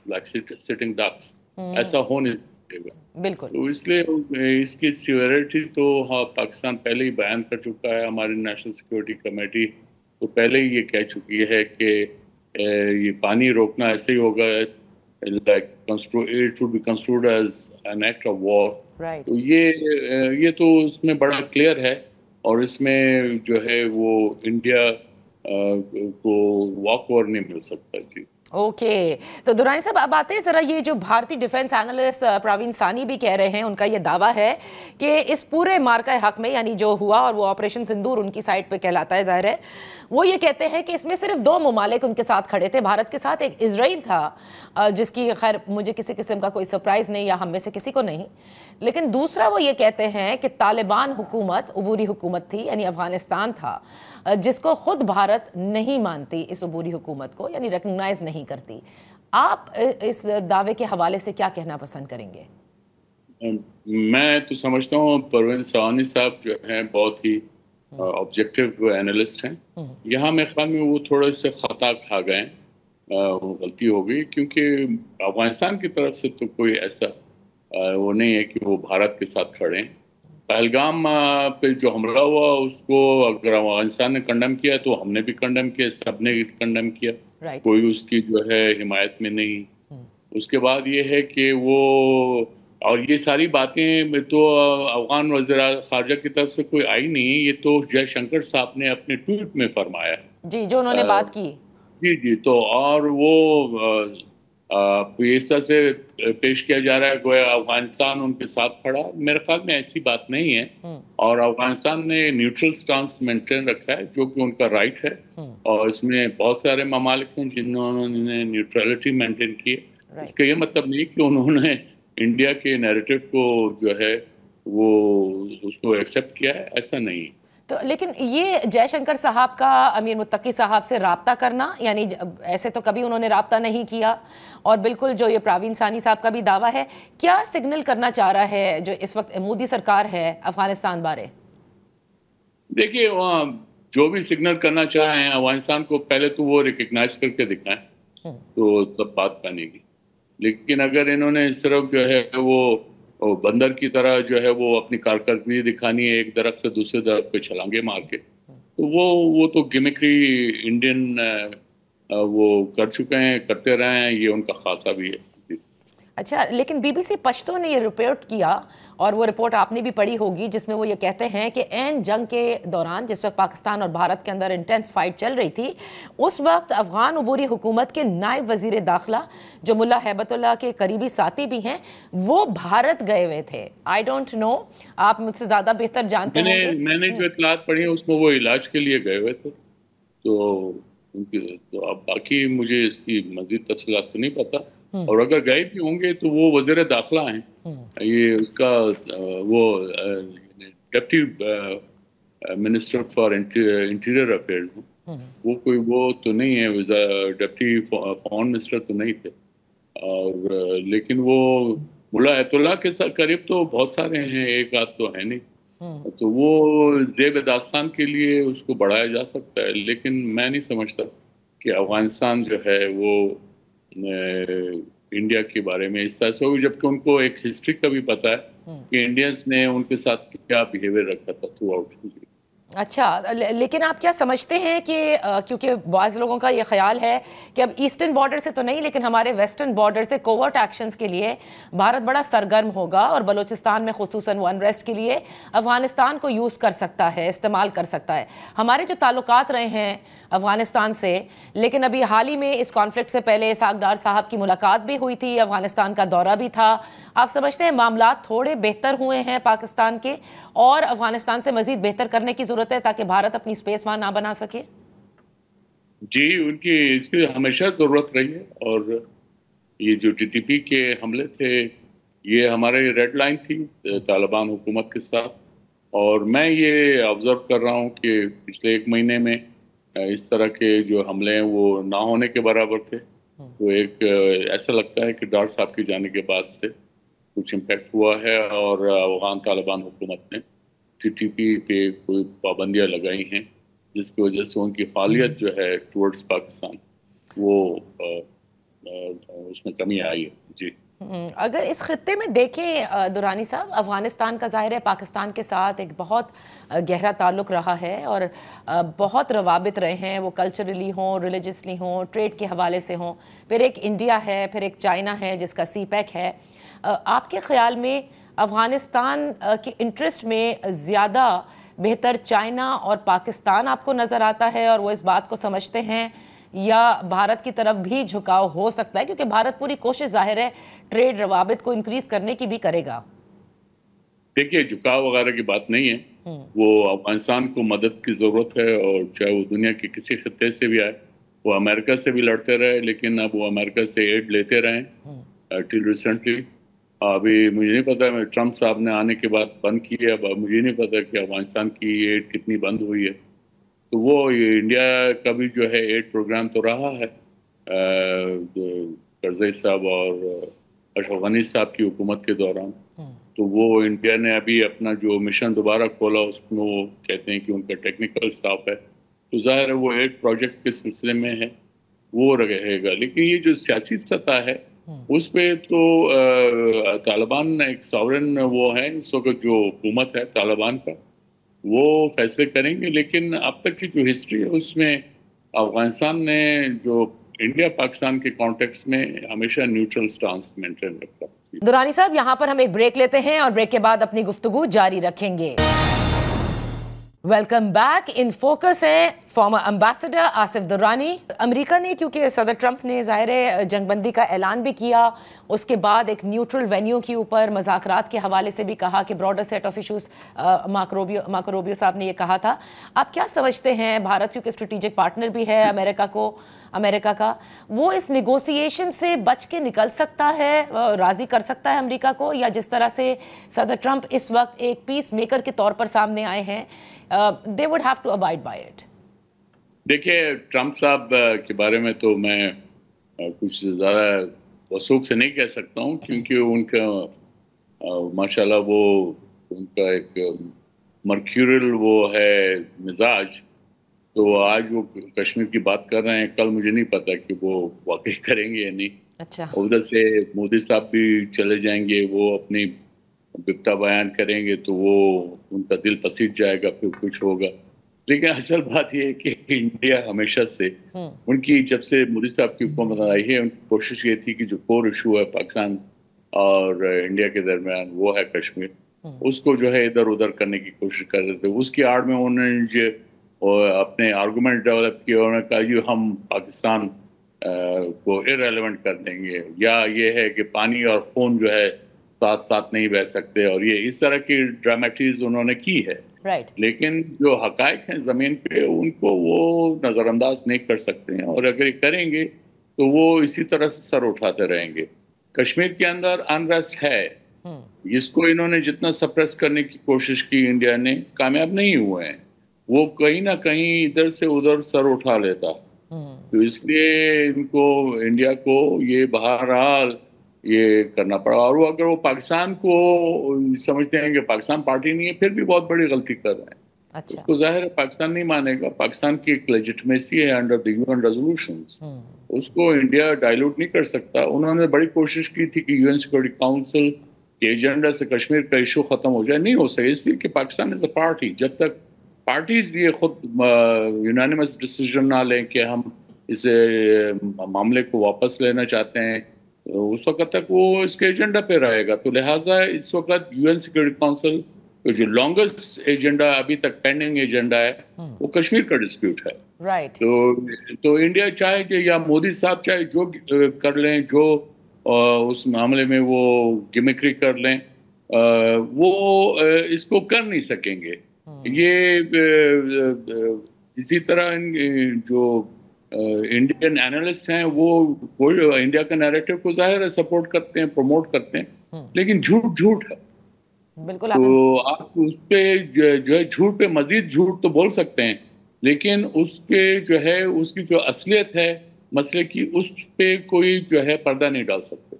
like sitting ducks, ایسا ہو نہیں سکے گا. بالکل. تو اس لیے اس کی سیوریٹی تو پاکستان پہلے ہی بیان کر چکا ہے. ہماری نیشنل سیکورٹی کمیٹی تو پہلے ہی یہ کہہ چکی ہے کہ یہ پانی روکنا ایسے ہی ہوگا like it should be construed as an act of war. Right. تو یہ تو اس میں بڑا کلیئر ہے، اور اس میں جو ہے وہ انڈیا کو واک اوور نہیں مل سکتا. جی اوکے، تو درانی صاحب اب آتے ہیں ذرا یہ جو بھارتی ڈیفنس اینالسٹ پراوین سانی بھی کہہ رہے ہیں، ان کا یہ دعویٰ ہے کہ اس پورے مارکہ حق میں یعنی جو ہوا اور وہ آپریشن سندور ان کی سائٹ پہ کہلاتا ہے ظاہر ہے، وہ یہ کہتے ہیں کہ اس میں صرف 2 ممالک ان کے ساتھ کھڑے تھے بھارت کے ساتھ. ایک اسرائیل تھا جس کی خیر مجھے کسی قسم کا کوئی سرپرائز نہیں یا ہم میں سے کسی کو نہیں، لیکن دوسرا وہ یہ کہتے ہیں کہ طالبان حکومت عبوری حکومت تھی یعنی افغانستان تھا، جس کو خود بھارت نہیں مانتی اس عبوری حکومت کو، یعنی ریکگنائز نہیں کرتی. آپ اس دعوے کے حوالے سے کیا کہنا پسند کریں گے؟ میں تو سمجھتا ہوں پروین سانی صاحب جو ہیں بہت ہی آبجیکٹو اینالسٹ ہیں. یہاں میرے خیال میں وہ تھوڑے سے خطا کھا گئے، غلطی ہو گئی، کیونکہ افغانستان کی طرف سے تو کوئی ایسا وہ نہیں ہے کہ وہ بھارت کے ساتھ کھڑے ہیں. پہلگام پہ جو حملہ ہوا اس کو اگر افغانستان نے کنڈم کیا تو ہم نے بھی کنڈم کیا، سب نے کنڈم کیا، کوئی اس کی جو ہے حمایت میں نہیں. اس کے بعد یہ ہے کہ وہ اور یہ ساری باتیں تو افغان وزیر خارجہ کی طرف سے کوئی آئی نہیں، یہ تو جے شنکر صاحب نے اپنے ٹویٹ میں فرمایا جی جو انہوں نے بات کی. جی تو اور وہ اس طرح سے پیش کیا جا رہا ہے گویا افغانستان ان کے ساتھ کھڑا. میرے خیال میں ایسی بات نہیں ہے، اور افغانستان نے نیوٹرل سٹانس مینٹین رکھا ہے جو کہ ان کا رائٹ ہے، اور اس میں بہت سارے ممالک ہیں جنہوں نے نیوٹرلٹی مینٹین کی ہے. اس کا یہ مطلب نہیں کہ انہوں نے انڈیا کے نیریٹو کو جو ہے وہ اس کو ایکسیپٹ کیا ہے، ایسا نہیں. تو لیکن یہ جے شنکر صاحب کا امیر متقی صاحب سے رابطہ کرنا، یعنی ایسے تو کبھی انہوں نے رابطہ نہیں کیا، اور بالکل جو یہ پراوین سانی صاحب کا بھی دعویٰ ہے، کیا سگنل کرنا چاہ رہا ہے جو اس وقت مودی سرکار ہے افغانستان بارے؟ دیکھیے جو بھی سگنل کرنا چاہیں افغانستان کو پہلے تو وہ ریکگنائز کر کے دکھائیں تو تب بات بنے گی. لیکن اگر انہوں نے صرف جو ہے وہ بندر کی طرح جو ہے وہ اپنی کارکردگی دکھانی ہے ایک درخت سے دوسرے درخت پہ چھلانگے مار کے، تو وہ تو گمکری انڈین وہ کر چکے ہیں، کرتے رہے ہیں، یہ ان کا خاصہ بھی ہے. اچھا، لیکن بی بی سی پشتو نے یہ رپورٹ کیا، اور وہ رپورٹ آپ نے بھی پڑھی ہوگی، جس میں وہ یہ کہتے ہیں کہ این جنگ کے دوران جس وقت پاکستان اور بھارت کے اندر انٹینس فائٹ چل رہی تھی، اس وقت افغان عبوری حکومت کے نائب وزیر داخلہ جو ملا ہیبت اللہ کے قریبی ساتھی بھی ہیں، وہ بھارت گئے ہوئے تھے. آئی ڈونٹ نو، آپ مجھ سے زیادہ بہتر جانتے ہوں گے. میں نے جو اطلاعات پڑھی ہیں اس میں وہ علاج کے لیے گئے ہوئے تھے، تو اب باقی مجھے اس کی مزید تفصیلات تو نہیں پتا. اور اگر گئے بھی ہوں گے تو وہ وزیر داخلہ ہیں، یہ اس کا وہ deputy minister for interior affairs ہیں، وہ کوئی وہ تو نہیں ہے، ڈپٹی فارن منسٹر تو نہیں تھے. اور لیکن وہ ملا ہیبت اللہ کے قریب تو بہت سارے ہیں، ایک آدھ تو ہے نہیں. تو وہ زیب داستان کے لیے اس کو بڑھایا جا سکتا ہے، لیکن میں نہیں سمجھتا کہ افغانستان جو ہے وہ انڈیا کے بارے میں اس طرح سے ہوگی، جبکہ ان کو ایک ہسٹری کا بھی پتا ہے کہ انڈینز نے ان کے ساتھ کیا بیہیویئر رکھا تھا تھرو آؤٹ. اچھا، لیکن آپ کیا سمجھتے ہیں کہ کیونکہ بعض لوگوں کا یہ خیال ہے کہ اب ایسٹرن بارڈر سے تو نہیں لیکن ہمارے ویسٹرن بارڈر سے کوورٹ ایکشنز کے لیے بھارت بڑا سرگرم ہوگا، اور بلوچستان میں خصوصاً وہ انریسٹ کے لیے افغانستان کو یوز کر سکتا ہے، استعمال کر سکتا ہے. ہمارے جو تعلقات رہے ہیں افغانستان سے، لیکن ابھی حال ہی میں اس کانفلکٹ سے پہلے اسحاق ڈار صاحب کی ملاقات بھی ہوئی تھی، افغانستان کا دورہ بھی تھا. آپ سمجھتے ہیں معاملات تھوڑے بہتر ہوئے ہیں پاکستان کے، اور افغانستان سے مزید بہتر کرنے کی ضرورت ضرورت ہے تاکہ بھارت اپنی اسپیس وہاں نہ بنا سکے؟ جی، ان کی اس کی ہمیشہ ضرورت رہی ہے، اور یہ جو ٹی ٹی پی کے حملے تھے یہ ہمارے ریڈ لائن تھی طالبان حکومت کے ساتھ، اور میں یہ آبزرو کر رہا ہوں کہ پچھلے ایک مہینے میں اس طرح کے جو حملے ہیں وہ نہ ہونے کے برابر تھے. تو ایک ایسا لگتا ہے کہ ڈار صاحب کی جانے کے بعد سے کچھ امپیکٹ ہوا ہے، اور افغان طالبان حکومت نے ٹی ٹی پی پہ کوئی پابندیاں لگائی ہیں، جس کی وجہ سے ان کی فعالیت جو ہے ٹورڈز پاکستان وہ اس میں کمی آئی ہے. جی، اگر اس خطے میں دیکھیں درانی صاحب، افغانستان کا ظاہر ہے پاکستان کے ساتھ ایک بہت گہرا تعلق رہا ہے، اور بہت روابط رہے ہیں، وہ کلچرلی ہوں، ریلیجسلی ہوں، ٹریڈ کے حوالے سے ہوں. پھر ایک انڈیا ہے، پھر ایک چائنا ہے جس کا سی پیک ہے. آپ کے خیال میں افغانستان کے انٹرسٹ میں زیادہ بہتر چائنا اور پاکستان آپ کو نظر آتا ہے، اور وہ اس بات کو سمجھتے ہیں، یا بھارت کی طرف بھی جھکاؤ ہو سکتا ہے کیونکہ بھارت پوری کوشش ظاہر ہے ٹریڈ روابط کو انکریز کرنے کی بھی کرے گا؟ دیکھیے، جھکاؤ وغیرہ کی بات نہیں ہے. وہ افغانستان کو مدد کی ضرورت ہے، اور چاہے وہ دنیا کے کسی خطے سے بھی آئے. وہ امریکہ سے بھی لڑتے رہے، لیکن اب وہ امریکہ سے ایڈ لیتے رہے ٹل ریسنٹلی. ابھی مجھے نہیں پتا، ٹرمپ صاحب نے آنے کے بعد بند کی ہے. اب مجھے نہیں پتا کہ افغانستان کی ایڈ کتنی بند ہوئی ہے. تو وہ انڈیا کا بھی جو ہے ایڈ پروگرام تو رہا ہے کرزئی صاحب اور اشرف غنی صاحب کی حکومت کے دوران. تو وہ انڈیا نے ابھی اپنا جو مشن دوبارہ کھولا، اس میں وہ کہتے ہیں کہ ان کا ٹیکنیکل سٹاف ہے. تو ظاہر ہے وہ ایڈ پروجیکٹ کے سلسلے میں ہے، وہ رہے گا. لیکن یہ جو سیاسی سطح ہے اس پہ تو طالبان ایک ساورن وہ ہے اس وقت، جو حکومت ہے طالبان کا، وہ فیصلے کریں گے. لیکن اب تک کی جو ہسٹری ہے اس میں افغانستان نے جو انڈیا پاکستان کے کانٹیکس میں ہمیشہ نیوٹرل سٹانس مینٹین رکھا. درانی صاحب، یہاں پر ہم ایک بریک لیتے ہیں اور بریک کے بعد اپنی گفتگو جاری رکھیں گے. Welcome back. ان فوکس ہے فارمر امبیسڈر آصف درانی. امریکہ نے، کیونکہ صدر ٹرمپ نے ظاہر جنگ بندی کا اعلان بھی کیا، اس کے بعد ایک نیوٹرل وینیو کے اوپر مذاکرات کے حوالے سے بھی کہا کہ broader set of issues, Marco Rubio صاحب نے یہ کہا تھا. آپ کیا سمجھتے ہیں، بھارت کیونکہ اسٹریٹجک پارٹنر بھی ہے امریکہ کا، وہ اس نیگوسیشن سے بچ کے نکل سکتا ہے، راضی کر سکتا ہے امریکہ کو، یا جس طرح سے صدر ٹرمپ اس وقت ایک پیس میکر کے طور پر سامنے آئے ہیں، they would have to abide by it؟ دیکھیے، ٹرمپ صاحب کے بارے میں تو میں کچھ زیادہ وثوق سے نہیں کہہ سکتا ہوں، کیونکہ ان کا ماشاءاللہ وہ ان کا ایک مرکیورل وہ ہے مزاج. تو آج وہ کشمیر کی بات کر رہے ہیں، کل مجھے نہیں پتا کہ وہ واقعی کریں گے یا نہیں. اچھا. ادھر سے مودی صاحب بھی چلے جائیں گے، وہ اپنی بپتا بیان کریں گے تو وہ ان کا دل پسیج جائے گا، پھر کچھ ہوگا. لیکن اصل بات یہ ہے کہ انڈیا ہمیشہ سے ان کی، جب سے مودی صاحب کی حکومت آئی ہے، ان کی کوشش یہ تھی کہ جو کور ایشو ہے پاکستان اور انڈیا کے درمیان وہ ہے کشمیر، اس کو جو ہے ادھر ادھر کرنے کی کوشش کر رہے تھے. اس کی آڑ میں انہوں نے جو اپنے آرگومنٹ ڈیولپ کیا، انہوں نے کہا جو ہم پاکستان کو ارریلیونٹ کر دیں گے، یا یہ ہے کہ پانی اور خون جو ہے ساتھ ساتھ نہیں بہ سکتے، اور یہ اس طرح کی ڈراماٹیز انہوں نے کی ہے. لیکن جو حقائق ہیں زمین پہ ان کو وہ نظر انداز نہیں کر سکتے ہیں، اور اگر یہ کریں گے تو وہ اسی طرح سے سر اٹھاتے رہیں گے. کشمیر کے اندر انریسٹ ہے، جس کو انہوں نے جتنا سپریس کرنے کی کوشش کی انڈیا نے، کامیاب نہیں ہوئے ہیں. وہ کہیں نہ کہیں ادھر سے ادھر سر اٹھا لیتا. تو اس لیے ان کو، انڈیا کو یہ بہرحال یہ کرنا پڑا. اور وہ اگر وہ پاکستان کو سمجھتے ہیں کہ پاکستان پارٹی نہیں ہے، پھر بھی بہت بڑی غلطی کر رہے ہیں. اچھا. اس کو ظاہر ہے پاکستان نہیں مانے گا. پاکستان کی ایک لیجٹمیسی ہے under the U N resolutions, اس کو انڈیا ڈائلوٹ نہیں کر سکتا. انہوں نے بڑی کوشش کی تھی کہ یو این سیکورٹی کاؤنسل کے ایجنڈا سے کشمیر کا ایشو ختم ہو جائے، نہیں ہو سکے، اس لیے کہ پاکستان از اے پارٹی. جب تک پارٹیز یہ خود یونانیمس ڈیسیجن نہ لیں کہ ہم اس معاملے کو واپس لینا چاہتے ہیں، اس وقت تک وہ اس کے ایجنڈا پہ رہے گا. تو لہٰذا اس وقت یو این سیکورٹی کاؤنسل جو لانگسٹ ایجنڈا ابھی تک پینڈنگ ایجنڈا ہے، وہ کشمیر کا ڈسپیوٹ ہے. رائٹ. تو انڈیا چاہے کہ، یا مودی صاحب چاہے جو کر لیں، جو اس معاملے میں وہ گمکری کر لیں، وہ اس کو کر نہیں سکیں گے. یہ اسی طرح جو انڈین اینالسٹ ہیں وہ انڈیا کا نیریٹو کو ظاہر ہے سپورٹ کرتے ہیں، پروموٹ کرتے ہیں، لیکن جھوٹ ہے. بالکل. تو آپ اس پہ جو ہے جھوٹ پہ مزید جھوٹ تو بول سکتے ہیں، لیکن اس پہ جو ہے اس کی جو اصلیت ہے مسئلے کی، اس پہ کوئی جو ہے پردہ نہیں ڈال سکتے.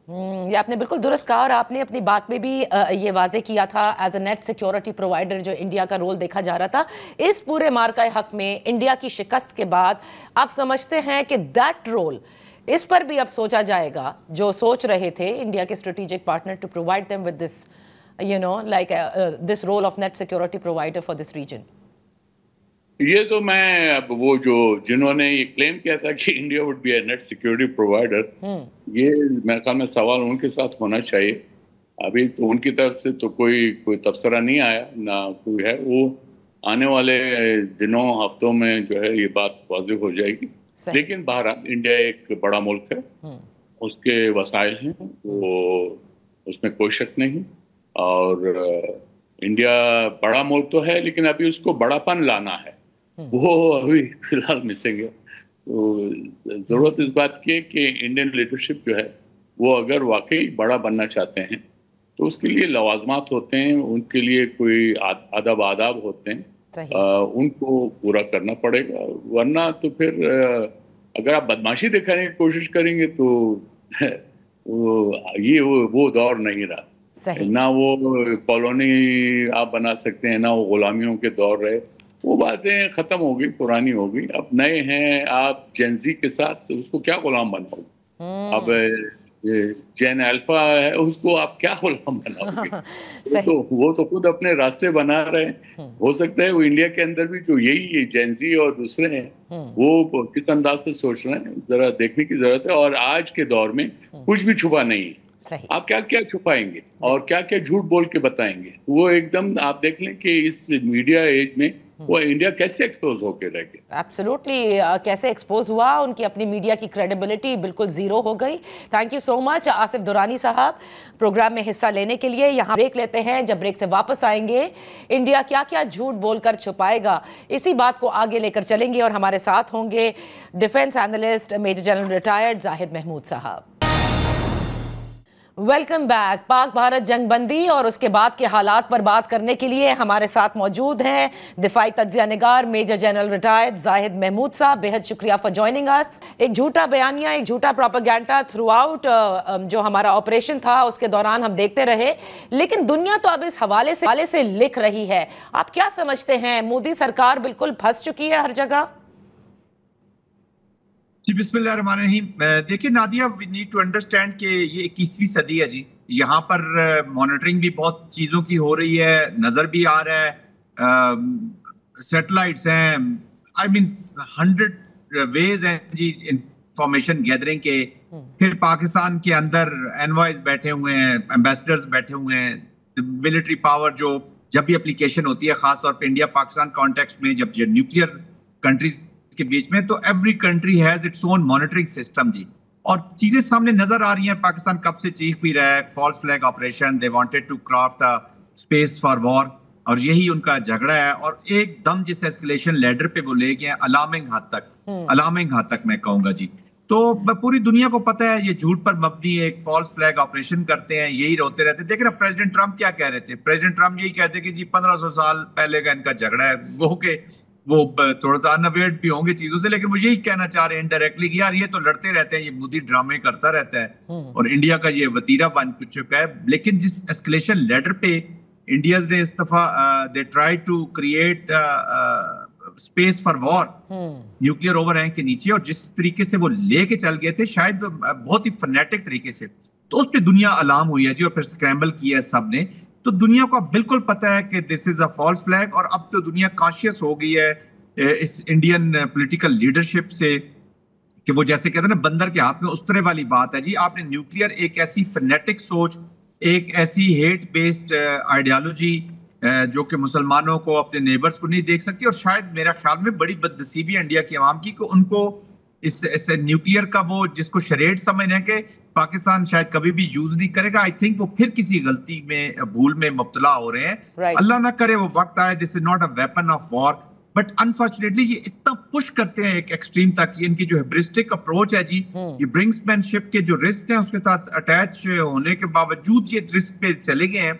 یہ آپ نے بالکل درست کہا، اور آپ نے اپنی بات میں بھی یہ واضح کیا تھا as a net security provider جو انڈیا کا رول دیکھا جا رہا تھا. اس پورے مارکہ حق میں انڈیا کی شکست کے بعد آپ سمجھتے ہیں کہ دیٹ رول اس پر بھی اب سوچا جائے گا جو سوچ رہے تھے انڈیا کے strategic partner to provide them with this like this role of net security provider for this region? یہ تو میں اب وہ جنہوں نے یہ کلیم کیا تھا کہ India would be a net security provider، یہ میرے خیال میں سوال ان کے ساتھ ہونا چاہیے. ابھی تو ان کی طرف سے تو کوئی تبصرہ نہیں آیا، نہ کوئی ہے. وہ آنے والے دنوں ہفتوں میں جو ہے یہ بات واضح ہو جائے گی. لیکن بہرحال انڈیا ایک بڑا ملک ہے، اس کے وسائل ہیں، وہ اس میں کوئی شک نہیں. اور انڈیا بڑا ملک تو ہے، لیکن ابھی اس کو بڑا پن لانا ہے، وہ ابھی فی الحال مسنگ ہے. تو ضرورت اس بات کی ہے کہ انڈین لیڈرشپ جو ہے وہ اگر واقعی بڑا بننا چاہتے ہیں تو اس کے لیے لوازمات ہوتے ہیں، ان کے لیے کوئی آداب ہوتے ہیں، ان کو پورا کرنا پڑے گا. ورنہ تو پھر اگر آپ بدماشی دکھانے کی کوشش کریں گے تو یہ وہ دور نہیں رہا. نہ وہ کالونی آپ بنا سکتے ہیں، نہ وہ غلامیوں کے دور رہے. وہ باتیں ختم ہو گئی، پرانی ہو گئی. اب نئے ہیں آپ جین زی کے ساتھ، اس کو کیا غلام بناؤ گے؟ اب جین الفا ہے، اس کو آپ کیا غلام بناؤ گے؟ وہ تو خود اپنے راستے بنا رہے ہیں. ہو سکتا ہے وہ انڈیا کے اندر بھی جو یہی جین زی اور دوسرے ہیں وہ کس انداز سے سوچ رہے ہیں، ذرا دیکھنے کی ضرورت ہے. اور آج کے دور میں کچھ بھی چھپا نہیں ہے. آپ کیا کیا چھپائیں گے اور کیا کیا جھوٹ بول کے بتائیں گے؟ وہ ایک دم آپ دیکھ لیں کہ اس میڈیا ایج میں وہ انڈیا کیسے ایکسپوز ہو کے رہ گیا. ایبسلیوٹلی کیسے ایکسپوز ہوا، ان کی اپنی میڈیا کی کریڈیبلٹی بالکل زیرو ہو گئی. تھینک یو سو مچ آصف درانی صاحب پروگرام میں حصہ لینے کے لیے. یہاں بریک لیتے ہیں، جب بریک سے واپس آئیں گے انڈیا کیا کیا جھوٹ بول کر چھپائے گا، اسی بات کو آگے لے کر چلیں گے. اور ہمارے ساتھ ہوں گے defence analyst major general retired Zahid Mahmood صاحب. Welcome back. پاک بھارت جنگ بندی اور اس کے بعد کے حالات پر بات کرنے کے لیے ہمارے ساتھ موجود ہیں دفاعی تجزیہ نگار major general retired Zahid Mahmood صاحب. بہت شکریہ فار جوائننگ اس. ایک جھوٹا بیانیہ، ایک جھوٹا پروپیگنڈا تھرو آؤٹ جو ہمارا آپریشن تھا اس کے دوران ہم دیکھتے رہے، لیکن دنیا تو اب اس حوالے سے لکھ رہی ہے. آپ کیا سمجھتے ہیں، مودی سرکار بالکل پھنس چکی ہے ہر جگہ؟ جی بسم اللہ الرحمن الرحیم. دیکھیں Nadia, we need to understand کہ یہ 21ویں صدی ہے جی. یہاں پر مانیٹرنگ بھی بہت چیزوں کی ہو رہی ہے، نظر بھی آ رہا ہے، سیٹلائٹس ہیں، آئی مین 100 ویز ہیں جی انفارمیشن گیدرنگ کے. پھر پاکستان کے اندر انوائز بیٹھے ہوئے ہیں، ایمبیسڈرز بیٹھے ہوئے ہیں. ملٹری پاور جو جب بھی اپلیکیشن ہوتی ہے، خاص طور پہ انڈیا پاکستان کانٹیکسٹ میں جب نیوکلیئر کنٹریز کے بیچ میں، تو every country has its own monitoring system جی. اور چیزیں سامنے نظر آ رہی ہیں. پاکستان کب سے چیخ بھی رہا ہے false flag operation, they wanted to craft a space for war, اور یہی ان کا جھگڑا ہے. اور ایک دم جس ایسکلیشن لیڈر پہ وہ لے گئے ہیں، الارمنگ حد تک میں کہوں گا جی. تو پوری دنیا کو پتہ ہے یہ جھوٹ پر مبنی ایک فالس فلیگ آپریشن کرتے ہیں، یہی روتے رہتے ہیں. دیکھیں نا پریزیڈنٹ ٹرمپ کیا کہہ رہے تھے. پریزیڈنٹ ٹرمپ یہی کہتے کہ جی 1500 سال پہلے کا ان کا جھگڑا ہے. وہ کہ وہ تھوڑا سا انویئرڈ بھی ہوں گے چیزوں سے، لیکن وہ یہی کہنا چاہ رہے ہیں انڈائریکٹلی کہ یار یہ تو لڑتے رہتے ہیں، یہ مودی ڈرامے کرتا رہتا ہے اور انڈیا کا یہ وتیرہ بن چکا ہے. لیکن جس اسکلیشن لیڈر پہ انڈیاز نے they try to create space for war nuclear overhang کے نیچے، اور جس طریقے سے وہ لے کے چل گئے تھے شاید بہت ہی فنیٹک طریقے سے، تو اس پہ دنیا الارم ہوئی ہے جی. اور پھر اسکریمبل کیا ہے سب نے. تو دنیا کو اب بالکل پتہ ہے کہ دس از اے فالس فلیگ. اور اب تو دنیا کانشیس ہو گئی ہے اس انڈین پولیٹیکل لیڈرشپ سے کہ وہ جیسے کہتے ہیں نا بندر کے ہاتھ میں استرے والی بات ہے جی. آپ نے نیوکلیئر ایک ایسی فنیٹک سوچ، ایک ایسی ہیٹ بیسڈ آئیڈیالوجی جو کہ مسلمانوں کو، اپنے نیبرز کو نہیں دیکھ سکتی. اور شاید میرا خیال میں بڑی بدنصیبی ہے انڈیا کی عوام کی کہ ان کو اس نیوکلیئر کا وہ جس کو شریڈ سمجھ رہے ہیں کہ پاکستان شاید کبھی بھی یوز نہیں کرے گا. آئی تھنک وہ پھر کسی غلطی میں بھول میں مبتلا ہو رہے ہیں. اللہ نہ کرے وہ وقت آئے. This is not a weapon of war, but unfortunately یہ اتنا پش کرتے ہیں ایک ایکسٹریم تک. یہ ان کی جو ہیبرسٹک اپروچ ہے جی, یہ برنکسمین شپ کے جو رسک ہیں اس کے ساتھ اٹیچ ہونے کے باوجود یہ رسک پہ چلے گئے ہیں.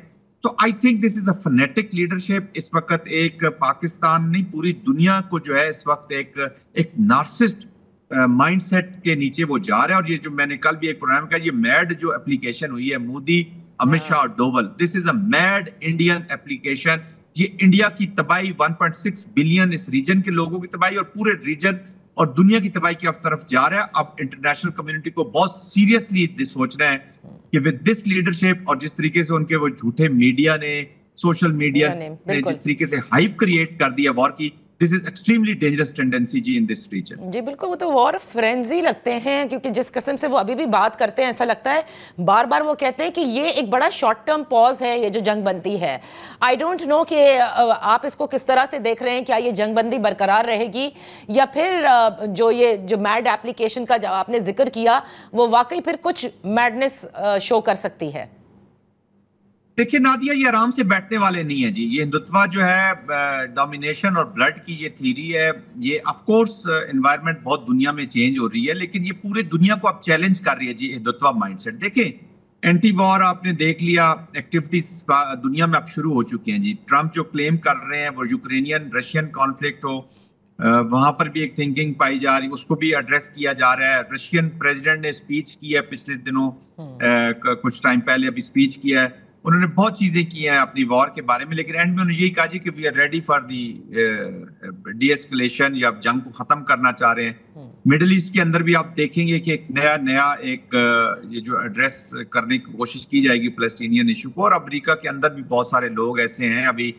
تو I think this is a fanatic leadership. اس وقت ایک پاکستان نہیں پوری دنیا کو جو ہے اس وقت ایک نارسسٹ مائنڈ سیٹ کے نیچے وہ جا رہا ہے. اور یہ جو میں نے کل بھی ایک پروگرام میں کہا, یہ میڈ جو اپلیکیشن ہوئی ہے مودی, امت شاہ اور dual, this is a made Indian application. یہ انڈیا کی تباہی 1.6 بلین اس ریجن کے لوگوں کی تباہی اور پورے ریجن اور دنیا کی تباہی کی طرف جا رہا ہے. اب انٹرنیشنل کمیونٹی کو بہت سیریسلی سوچنا ہے کہ ود دس لیڈرشپ اور جس طریقے سے ان کے وہ جھوٹے میڈیا نے, سوشل میڈیا نے جس طریقے سے ہائپ کریٹ کر دیا وار کی, this is extremely dangerous tendency G in this region. جی بالکل, وہ تو وار فرینزی لگتے ہیں کیونکہ جس قسم سے وہ ابھی بھی بات کرتے ہیں ایسا لگتا ہے بار بار وہ کہتے ہیں کہ یہ ایک بڑا شارٹ ٹرم پاز ہے یہ جو جنگ بندی ہے. آئی ڈونٹ نو کہ آپ اس کو کس طرح سے دیکھ رہے ہیں, کیا یہ جنگ بندی برقرار رہے گی یا پھر جو میڈ اپلیکیشن کا آپ نے ذکر کیا وہ واقعی پھر کچھ میڈنس شو کر سکتی ہے؟ دیکھیے نادیہ, یہ آرام سے بیٹھنے والے نہیں ہیں جی. یہ ہندوتوا جو ہے ڈومینیشن اور بلڈ کی یہ تھیری ہے, یہ آف کورس انوائرمنٹ بہت دنیا میں چینج ہو رہی ہے لیکن یہ پورے دنیا کو اب چیلنج کر رہی ہے جی ہندوتوا مائنڈ سیٹ. دیکھیں اینٹی وار آپ نے دیکھ لیا, ایکٹیویٹیز دنیا میں اب شروع ہو چکی ہیں جی. ٹرمپ جو کلیم کر رہے ہیں وہ یوکرینین رشین کانفلکٹ ہو, وہاں پر بھی ایک تھنکنگ پائی جا رہی, اس کو بھی ایڈریس کیا جا رہا ہے. رشین پریزیڈنٹ نے اسپیچ کی ہے پچھلے دنوں, کچھ ٹائم پہلے ابھی اسپیچ کیا ہے. انہوں نے بہت چیزیں کی ہیں اپنی وار کے بارے میں, لیکن اینڈ میں انہوں نے یہی کہا جی کہ we are ready for the de-escalation, یا جنگ کو ختم کرنا چاہ رہے ہیں. مڈل ایسٹ کے اندر بھی آپ دیکھیں گے کہ ایک نیا یہ جو ایڈریس کرنے کی کوشش کی جائے گی فلسطینین ایشو کو. اور امریکہ کے اندر بھی بہت سارے لوگ ایسے ہیں ابھی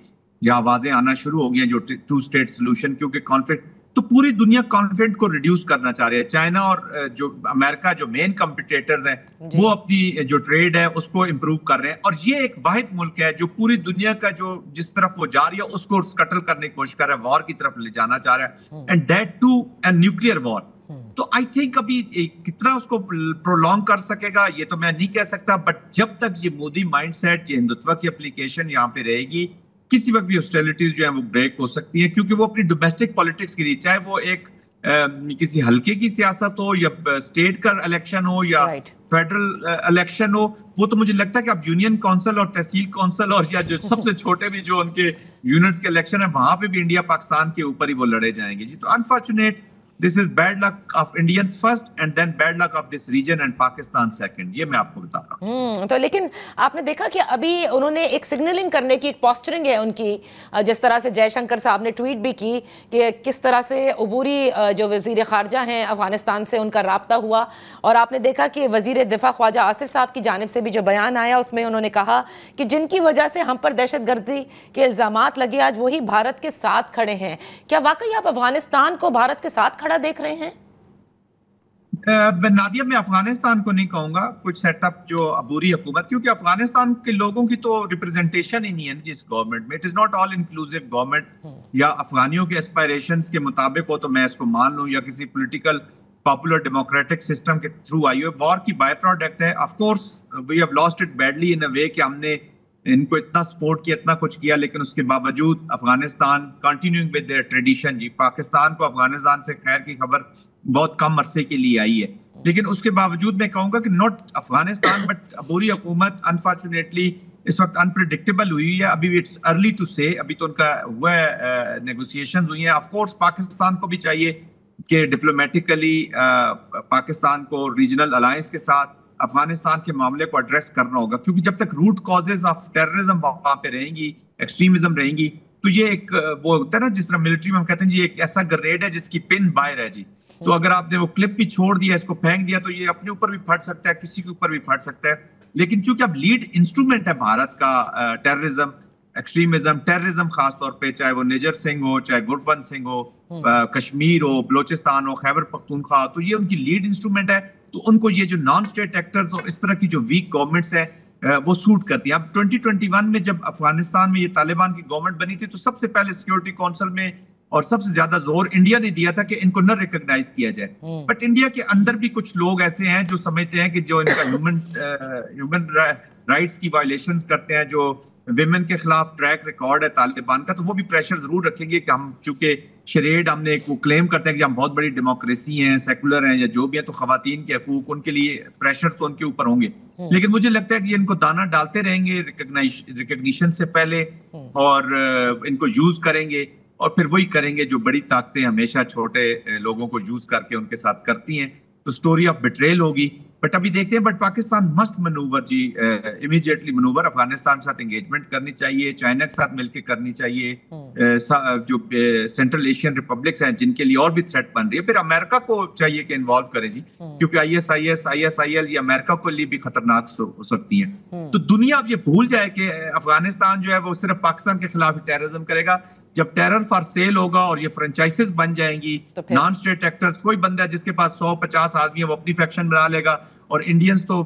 جہاں آوازیں آنا شروع ہو گئی ہیں جو 2 اسٹیٹ سولوشن, کیونکہ کانفلکٹ تو پوری دنیا کانفلکٹ کو ریڈیوس کرنا چاہ رہے ہیں. چائنا اور جو امریکہ جو مین کمپٹیٹرز ہیں وہ اپنی جو ٹریڈ ہے اس کو امپروو کر رہے ہیں. اور یہ ایک واحد ملک ہے جو پوری دنیا کا جو جس طرف وہ جا رہی ہے اس کو سکٹل کرنے کی کوشش کر رہا ہے, وار کی طرف لے جانا چاہ رہا ہے, and that too a nuclear war. تو آئی تھنک ابھی کتنا اس کو پرولونگ کر سکے گا یہ تو میں نہیں کہہ سکتا, بٹ جب تک یہ مودی مائنڈ سیٹ, یہ ہندوتوا کی اپلیکیشن یہاں پہ رہے گی, کسی وقت بھی ہاسٹیلٹیز جو ہیں وہ بریک ہو سکتی ہیں, کیونکہ وہ اپنی ڈومیسٹک پالیٹکس کے لیے, چاہے وہ ایک کسی حلقے کی سیاست ہو یا اسٹیٹ کا الیکشن ہو یا فیڈرل الیکشن ہو, وہ تو مجھے لگتا ہے کہ اب یونین کونسل اور تحصیل کونسل اور یا جو سب سے چھوٹے بھی جو ان کے یونٹس کے الیکشن ہیں وہاں پہ بھی انڈیا پاکستان کے اوپر ہی وہ لڑے جائیں گے جی. تو unfortunate this is bad luck of Indians first and then bad luck of this region and Pakistan second. یہ میں آپ کو بتا رہا ہوں. تو لیکن آپ نے دیکھا کہ ابھی انہوں نے ایک سگنلنگ کرنے کی ایک پوسچرنگ ہے ان کی, جس طرح سے جے شنکر صاحب نے ٹویٹ بھی کی کہ کس طرح سے عبوری جو وزیر خارجہ ہیں افغانستان سے ان کا رابطہ ہوا. اور آپ نے دیکھا کہ وزیر دفاع خواجہ آصف صاحب کی جانب سے بھی جو بیان آیا اس میں انہوں نے کہا کہ جن کی وجہ سے ہم پر دہشت گردی کے الزامات لگے آج وہی بھارت کے ساتھ کھڑے ہیں. کیا واقعی آپ افغانستان کو بھارت کے ساتھ دیکھ رہے ہیں؟ نادیہ, میں افغانستان کو نہیں کہوں گا کچھ سیٹ اپ جو عبوری حکومت, کیونکہ افغانستان کے لوگوں کی تو ریپرزنٹیشن ہی نہیں ہے جس گورنمنٹ میں. It is not all inclusive government, یا افغانیوں کے اسپائریشنز کے مطابق ہو تو میں اس کو مان لوں, یا کسی پولیٹیکل پاپولر ڈیموکریٹک سسٹم کے تھرو آئی ہو. وار کی بائی پروڈکٹ ہے. Of course we have lost it badly in a way کہ ہم نے ان کو اتنا سپورٹ کیا, اتنا کچھ کیا, لیکن اس کے باوجود Afghanistan continuing with their tradition جی. پاکستان کو افغانستان سے خیر کی خبر بہت کم عرصے کے لیے آئی ہے, لیکن اس کے باوجود میں کہوں گا کہ ناٹ افغانستان بٹ عبوری حکومت انفارچونیٹلی اس وقت انپریڈکٹیبل ہوئی ہے. ابھی اٹس ارلی ٹو سے, ابھی تو ان کا ہوا ہے, نیگوسیشنز ہوئی ہیں. آف کورس پاکستان کو بھی چاہیے کہ ڈپلومیٹیکلی پاکستان کو ریجنل الائنس کے ساتھ افغانستان کے معاملے کو ایڈریس کرنا ہوگا, کیونکہ جب تک روٹ کازز آف ٹیررزم وہاں پہ رہیں گی, ایکسٹریمزم رہیں گی, تو یہ ایک وہ ہوتا ہے نا جس طرح ملٹری میں ہم کہتے ہیں جی ایک ایسا گریڈ ہے جس کی پن باہر ہے جی. تو اگر آپ نے وہ کلپ بھی چھوڑ دیا, اس کو پھینک دیا, تو یہ اپنے اوپر بھی پھٹ سکتا ہے, کسی کے اوپر بھی پھٹ سکتا ہے. لیکن چونکہ اب لیڈ انسٹرومنٹ ہے بھارت کا ٹیررزم, ایکسٹریمزم, ٹیررزم خاص طور پہ, چاہے وہ نیجر سنگھ ہو, چاہے گروونت سنگھ ہو, کشمیر ہو, بلوچستان ہو, خیبر پختونخوا, تو یہ ان کی لیڈ انسٹرومنٹ ہے. تو ان کو یہ جو نان اسٹیٹ ایکٹرز اور اس طرح کی جو ویک گورنمنٹس ہیں وہ سوٹ کرتی ہیں. اب 2021 میں جب افغانستان میں یہ طالبان کی گورنمنٹ بنی تھی تو سب سے پہلے سیکیورٹی کونسل میں اور سب سے زیادہ زور انڈیا نے دیا تھا کہ ان کو نہ ریکگنائز کیا جائے. بٹ انڈیا کے اندر بھی کچھ لوگ ایسے ہیں جو سمجھتے ہیں کہ جو ان کا ہیومن رائٹس کی وائلیشنز کرتے ہیں, جو ویمن کے خلاف ٹریک ریکارڈ ہے طالبان کا, تو وہ بھی پریشر ضرور رکھیں گے کہ ہم چونکہ شریڈ ہم نے ایک وہ کلیم کرتے ہیں کہ ہم بہت بڑی ڈیموکریسی ہیں, سیکولر ہیں یا جو بھی ہیں, تو خواتین کے حقوق ان کے لیے پریشر تو ان کے اوپر ہوں گے. لیکن مجھے لگتا ہے کہ ان کو دانا ڈالتے رہیں گے ریکگنیشن سے پہلے, اور ان کو یوز کریں گے, اور پھر وہی کریں گے جو بڑی طاقتیں ہمیشہ چھوٹے لوگوں کو یوز کر کے ان کے ساتھ کرتی ہیں. تو سٹوری آف بیٹریل ہوگی. بٹ ابھی دیکھتے ہیں, بٹ پاکستان مسٹ منوور جی, امیڈیٹلی منوور. افغانستان کے ساتھ انگیجمنٹ کرنی چاہیے, چائنا کے ساتھ مل کے کرنی چاہیے, جو سینٹرل ایشین ریپبلکس ہیں جن کے لیے اور بھی تھریٹ بن رہی ہے. پھر امریکہ کو چاہیے کہ انوالو کرے جی, کیونکہ ISIS یہ امریکہ کے لیے بھی خطرناک ہو سکتی ہیں. تو دنیا اب یہ بھول جائے کہ افغانستان جو ہے وہ صرف پاکستان کے خلاف ٹیررزم کرے گا. جب ٹیرر فار سیل ہوگا اور یہ فرنچائزز بن جائیں گی, نان اسٹیٹ ایکٹرز, کوئی بندہ جس کے پاس 150 آدمی ہے وہ اپنی فیکشن بنا لے گا, اور انڈینز تو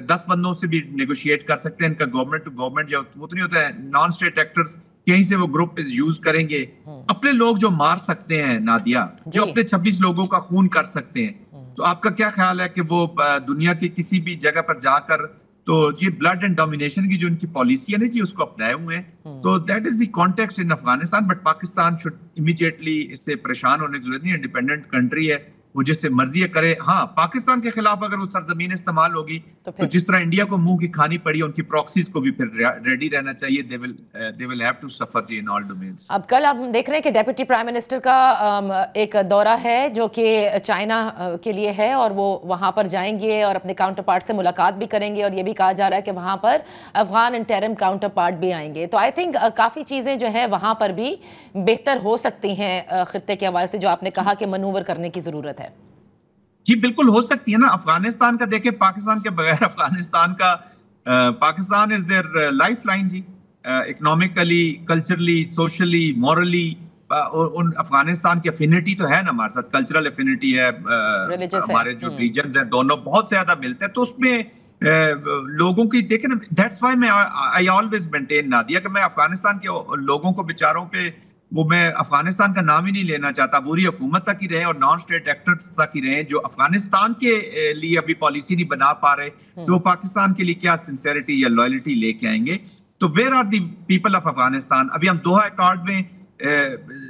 10 بندوں سے بھی نیگوشیٹ کر سکتے ہیں. ان کا گورنمنٹ ٹو گورنمنٹ یا وہ تو نہیں ہوتا ہے. نان اسٹیٹ ایکٹرز کہیں سے وہ گروپ یوز کریں گے. اپنے لوگ جو مار سکتے ہیں نادیہ, جو اپنے 26 لوگوں کا خون کر سکتے ہیں, تو آپ کا کیا خیال ہے کہ وہ دنیا کی کسی بھی جگہ پر جا کر, تو یہ بلڈ اینڈ ڈومینیشن کی جو ان کی پالیسی ہے نا جی, اس کو اپنائے ہوئے ہیں. تو that is the context in Afghanistan. But Pakistan should immediately اس سے پریشان ہونے کی ضرورت نہیں. انڈیپینڈنٹ کنٹری ہے, وہ جس سے مرضی کرے. ہاں, پاکستان کے خلاف اگر وہ سرزمین استعمال ہوگی تو جس طرح انڈیا کو منہ کی کھانی پڑی ہے, ان کی پراکسیز کو بھی پھر ریڈی رہنا چاہیے. they will have to suffer in all domains. اب کل ہم دیکھ رہے ہیں کہ ڈیپٹی پرائم منسٹر کا ایک دورہ ہے جو کہ چائنا کے لیے ہے, اور وہ وہاں پر جائیں گے اور اپنے کاؤنٹر پارٹ سے ملاقات بھی کریں گے, اور یہ بھی کہا جا رہا ہے کہ وہاں پر افغان انٹرم کاؤنٹر پارٹ بھی آئیں گے. تو آئی تھنک کافی چیزیں جو ہیں وہاں پر بھی بہتر ہو سکتی ہیں خطے کے حوالے سے, جو آپ نے کہا کہ منور کرنے کی ضرورت ہے. جی بالکل ہو سکتی ہے نا. افغانستان کا دیکھیں, پاکستان کے بغیر افغانستان کا, Pakistan is their lifeline جی, economically, culturally, socially, morally. In Afghanistan کی افینٹی تو ہے نا ہمارے ساتھ, کلچرل افینٹی ہے, ہمارے جو ریجنز ہیں دونوں بہت زیادہ ملتے ہیں. تو اس میں لوگوں کی دیکھیں نا, دیٹس وائی میں آئی آلویز مینٹین نادیہ کہ میں افغانستان کے لوگوں کو بیچاروں پہ, وہ میں افغانستان کا نام ہی نہیں لینا چاہتا, پوری حکومت تک ہی رہے اور نان اسٹیٹ ایکٹرز تک ہی رہے جو افغانستان کے لیے ابھی پالیسی نہیں بنا پا رہے, تو وہ پاکستان کے لیے کیا سنسیئرٹی یا لائلٹی لے کے آئیں گے. تو where are the people of Afghanistan. ابھی ہم دوحہ ایکارڈ میں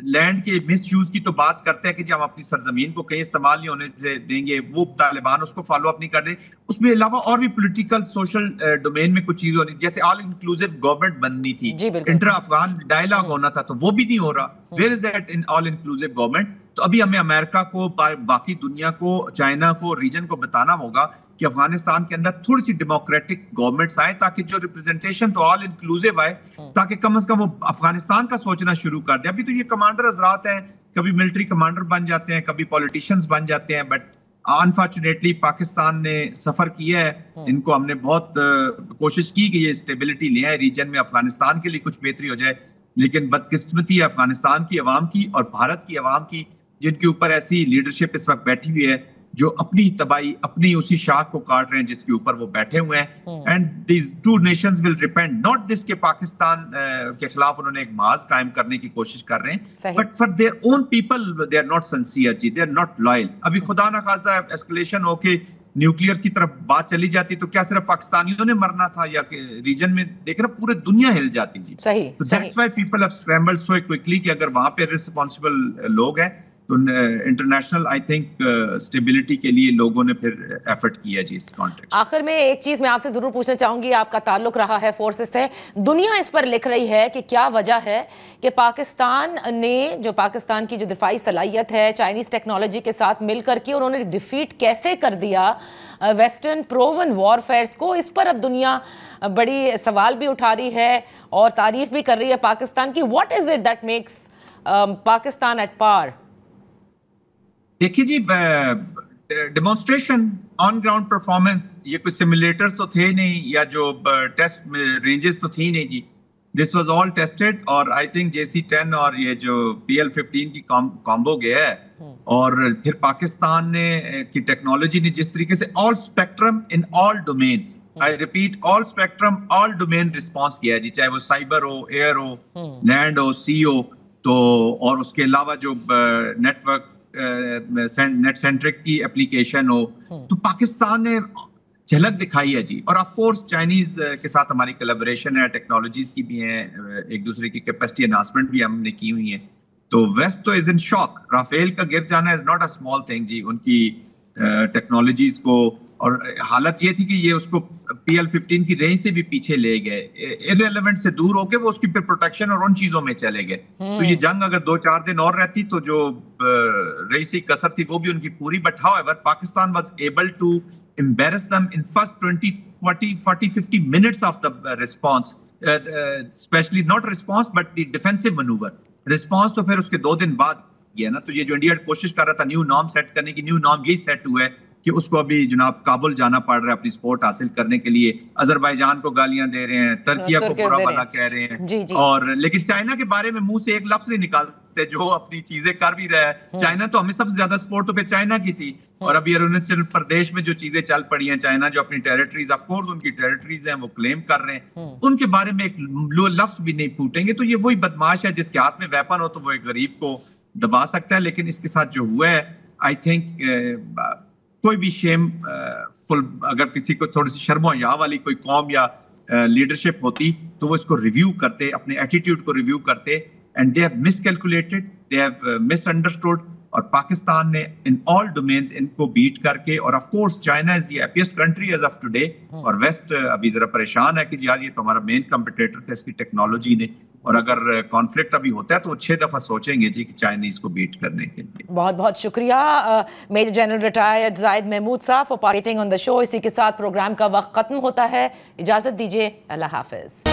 لینڈ کے مس یوز کی تو بات کرتے ہیں کہ جب ہم اپنی سرزمین کو کہیں استعمال نہیں ہونے سے دیں گے, وہ طالبان اس کو فالو اپ نہیں کر دیں. اس میں علاوہ اور بھی پولیٹیکل سوشل ڈومین میں کچھ چیز ہونی, جیسے آل انکلوسیو گورنمنٹ بننی تھی, انٹر افغان ڈائلاگ ہونا تھا, تو وہ بھی نہیں ہو رہا. Where is that in all inclusive government. تو ابھی ہمیں امریکہ کو, باقی دنیا کو, چائنا کو, ریجن کو بتانا ہوگا کہ افغانستان کے اندر تھوڑی سی ڈیموکریٹک گورنمنٹس آئیں, تاکہ جو ریپرزنٹیشن تو آل انکلوسیو آئے, تاکہ کم از کم وہ افغانستان کا سوچنا شروع کر دیں. ابھی تو یہ کمانڈر حضرات ہیں, کبھی ملٹری کمانڈر بن جاتے ہیں, کبھی پولیٹیشینز بن جاتے ہیں. بٹ انفارچونیٹلی پاکستان نے سفر کیا ہے, ان کو ہم نے بہت کوشش کی کہ یہ اسٹیبلٹی لے آئے ریجن میں, افغانستان کے لیے کچھ بہتری ہو جائے. لیکن بدقسمتی ہے افغانستان کی عوام کی اور بھارت کی عوام کی, جن کے اوپر ایسی لیڈرشپ اس وقت بیٹھی ہوئی ہے جو اپنی تباہی, اپنی اسی شاخ کو کاٹ رہے ہیں جس کے اوپر وہ بیٹھے ہوئے ہیں. And these two nations will repent, not this کہ پاکستان کے خلاف انہوں نے ایک محاذ قائم کرنے کی کوشش کر رہے ہیں, but for their own people they are not sincere جی, دے آر ناٹ لائل. ابھی خدا نہ خواستہ اسکلیشن ہو کے نیوکلیئر کی طرف بات چلی جاتی تو کیا صرف پاکستانیوں نے مرنا تھا, یا کہ ریجن میں دیکھ رہا پورے دنیا ہل جاتی جی. تو that's why people have scrambled so quickly کہ اگر وہاں پہ ریسپانسبل لوگ ہیں تو انٹرنیشنل آئی تھنک اسٹیبلٹی کے لیے لوگوں نے پھر ایفرٹ کیا جی اس کانٹیکسٹ. آخر میں ایک چیز میں آپ سے ضرور پوچھنا چاہوں گی, آپ کا تعلق رہا ہے فورسز سے, دنیا اس پر لکھ رہی ہے کہ کیا وجہ ہے کہ پاکستان نے, جو پاکستان کی جو دفاعی صلاحیت ہے چائنیز ٹیکنالوجی کے ساتھ مل کر کے, انہوں نے ڈیفیٹ کیسے کر دیا ویسٹرن پروون وار فیئرس کو. اس پر اب دنیا بڑی سوال بھی اٹھا رہی ہے اور تعریف بھی کر رہی ہے پاکستان کی. What is it that makes Pakistan at par? دیکھیے جی, ڈیمونسٹریشن آن گراؤنڈ پرفارمنس, یہ کوئی سیمولیٹرز تو تھے نہیں, یا جو ٹیسٹ رینجز تو تھی نہیں جی. دس واز آل ٹیسٹڈ, اور آئی تھنک JC-10 اور یہ جو PL-15 کی کامبو گیا ہے, اور پھر پاکستان نے کی ٹیکنالوجی نے جس طریقے سے all spectrum in all domains, I repeat all spectrum all domain response کیا ہے جی, چاہے وہ سائبر ہو, ایئر ہو, لینڈ ہو, سی ہو. تو اور اس کے علاوہ جو نیٹورک نیٹ سینٹرک کی اپلیکیشن ہو تو پاکستان نے جھلک دکھائی ہے جی. اور آف کورس چائنیز کے ساتھ ہماری کولیبریشن ہے, ٹیکنالوجیز کی بھی ہیں, ایک دوسرے کی کیپیسٹی انہانسمنٹ بھی ہم نے کی ہوئی ہیں. تو ویسٹ تو از ان شاک. رافیل کا گر جانا is not a small thing جی, ان کی ٹیکنالوجیز کو, اور حالت یہ تھی کہ یہ اس کو PL-15 کی رینج سے بھی پیچھے لے گئے, ارریلیونٹ سے دور ہو کے وہ اس کی پروٹیکشن اور ان چیزوں میں چلے گئے. تو یہ جنگ اگر 2-4 دن اور رہتی تو جو رئیسی کسر تھی وہ بھی ان کی پوری. But however Pakistan was able to embarrass them in first 40-50 minutes of the response, especially not response but the defensive maneuver. Response تو پھر اس کے 2 دن بعد کیا نا. تو یہ جو انڈیا کوشش کر رہا تھا نیو نارم سیٹ کرنے کی, نیو نارم یہی سیٹ ہوا ہے کہ اس کو ابھی جناب کابل جانا پڑ رہا ہے اپنی سپورٹ حاصل کرنے کے لیے. آذربائیجان کو گالیاں دے رہے ہیں, ترکیہ کو برا بھلا کہہ رہے ہیں, اور لیکن چائنا کے بارے میں منہ سے ایک لفظ نہیں نکالتے جو اپنی چیزیں کر بھی رہا ہے. چائنا تو ہمیں سب سے زیادہ سپورٹ تو پہ چائنا کی تھی, اور ابھی اروناچل پردیش میں جو چیزیں چل پڑی ہیں, چائنا جو اپنی ٹیریٹریز, آف کورس ان کی ٹیریٹریز ہیں وہ کلیم کر رہے ہیں, ان کے بارے میں ایک لفظ بھی نہیں پھوٹیں گے. تو یہ وہی بدماش ہے جس کے ہاتھ میں ویپن ہو تو وہ ایک غریب کو دبا سکتا ہے. لیکن اس کے ساتھ جو ہوا ہے, آئی تھنک کوئی بھی شیم فل, اگر کسی کو تھوڑی سی شرم و حیا والی کوئی قوم یا لیڈرشپ ہوتی تو وہ اس کو ریویو کرتے, اپنے ایٹیٹیوڈ کو ریویو کرتے. And they have miscalculated, they have misunderstood, اور پاکستان نے in all domains ان کو بیٹ کر کے, اور of course China is the happiest country as of today, اور ویسٹ ابھی ذرا پریشان ہے کہ یار یہ تو ہمارا مین کمپٹیٹر تھا اس کی ٹیکنالوجی نے, اور اگر کانفلکٹ ابھی ہوتا ہے تو 6 دفعہ سوچیں گے جی کہ چائنیز کو بیٹ کرنے کے لیے. بہت بہت شکریہ major general retired Zahid Mahmood صاحب فار پارٹیسپیٹنگ آن دا شو. اسی کے ساتھ پروگرام کا وقت ختم ہوتا ہے, اجازت دیجیے, اللہ حافظ.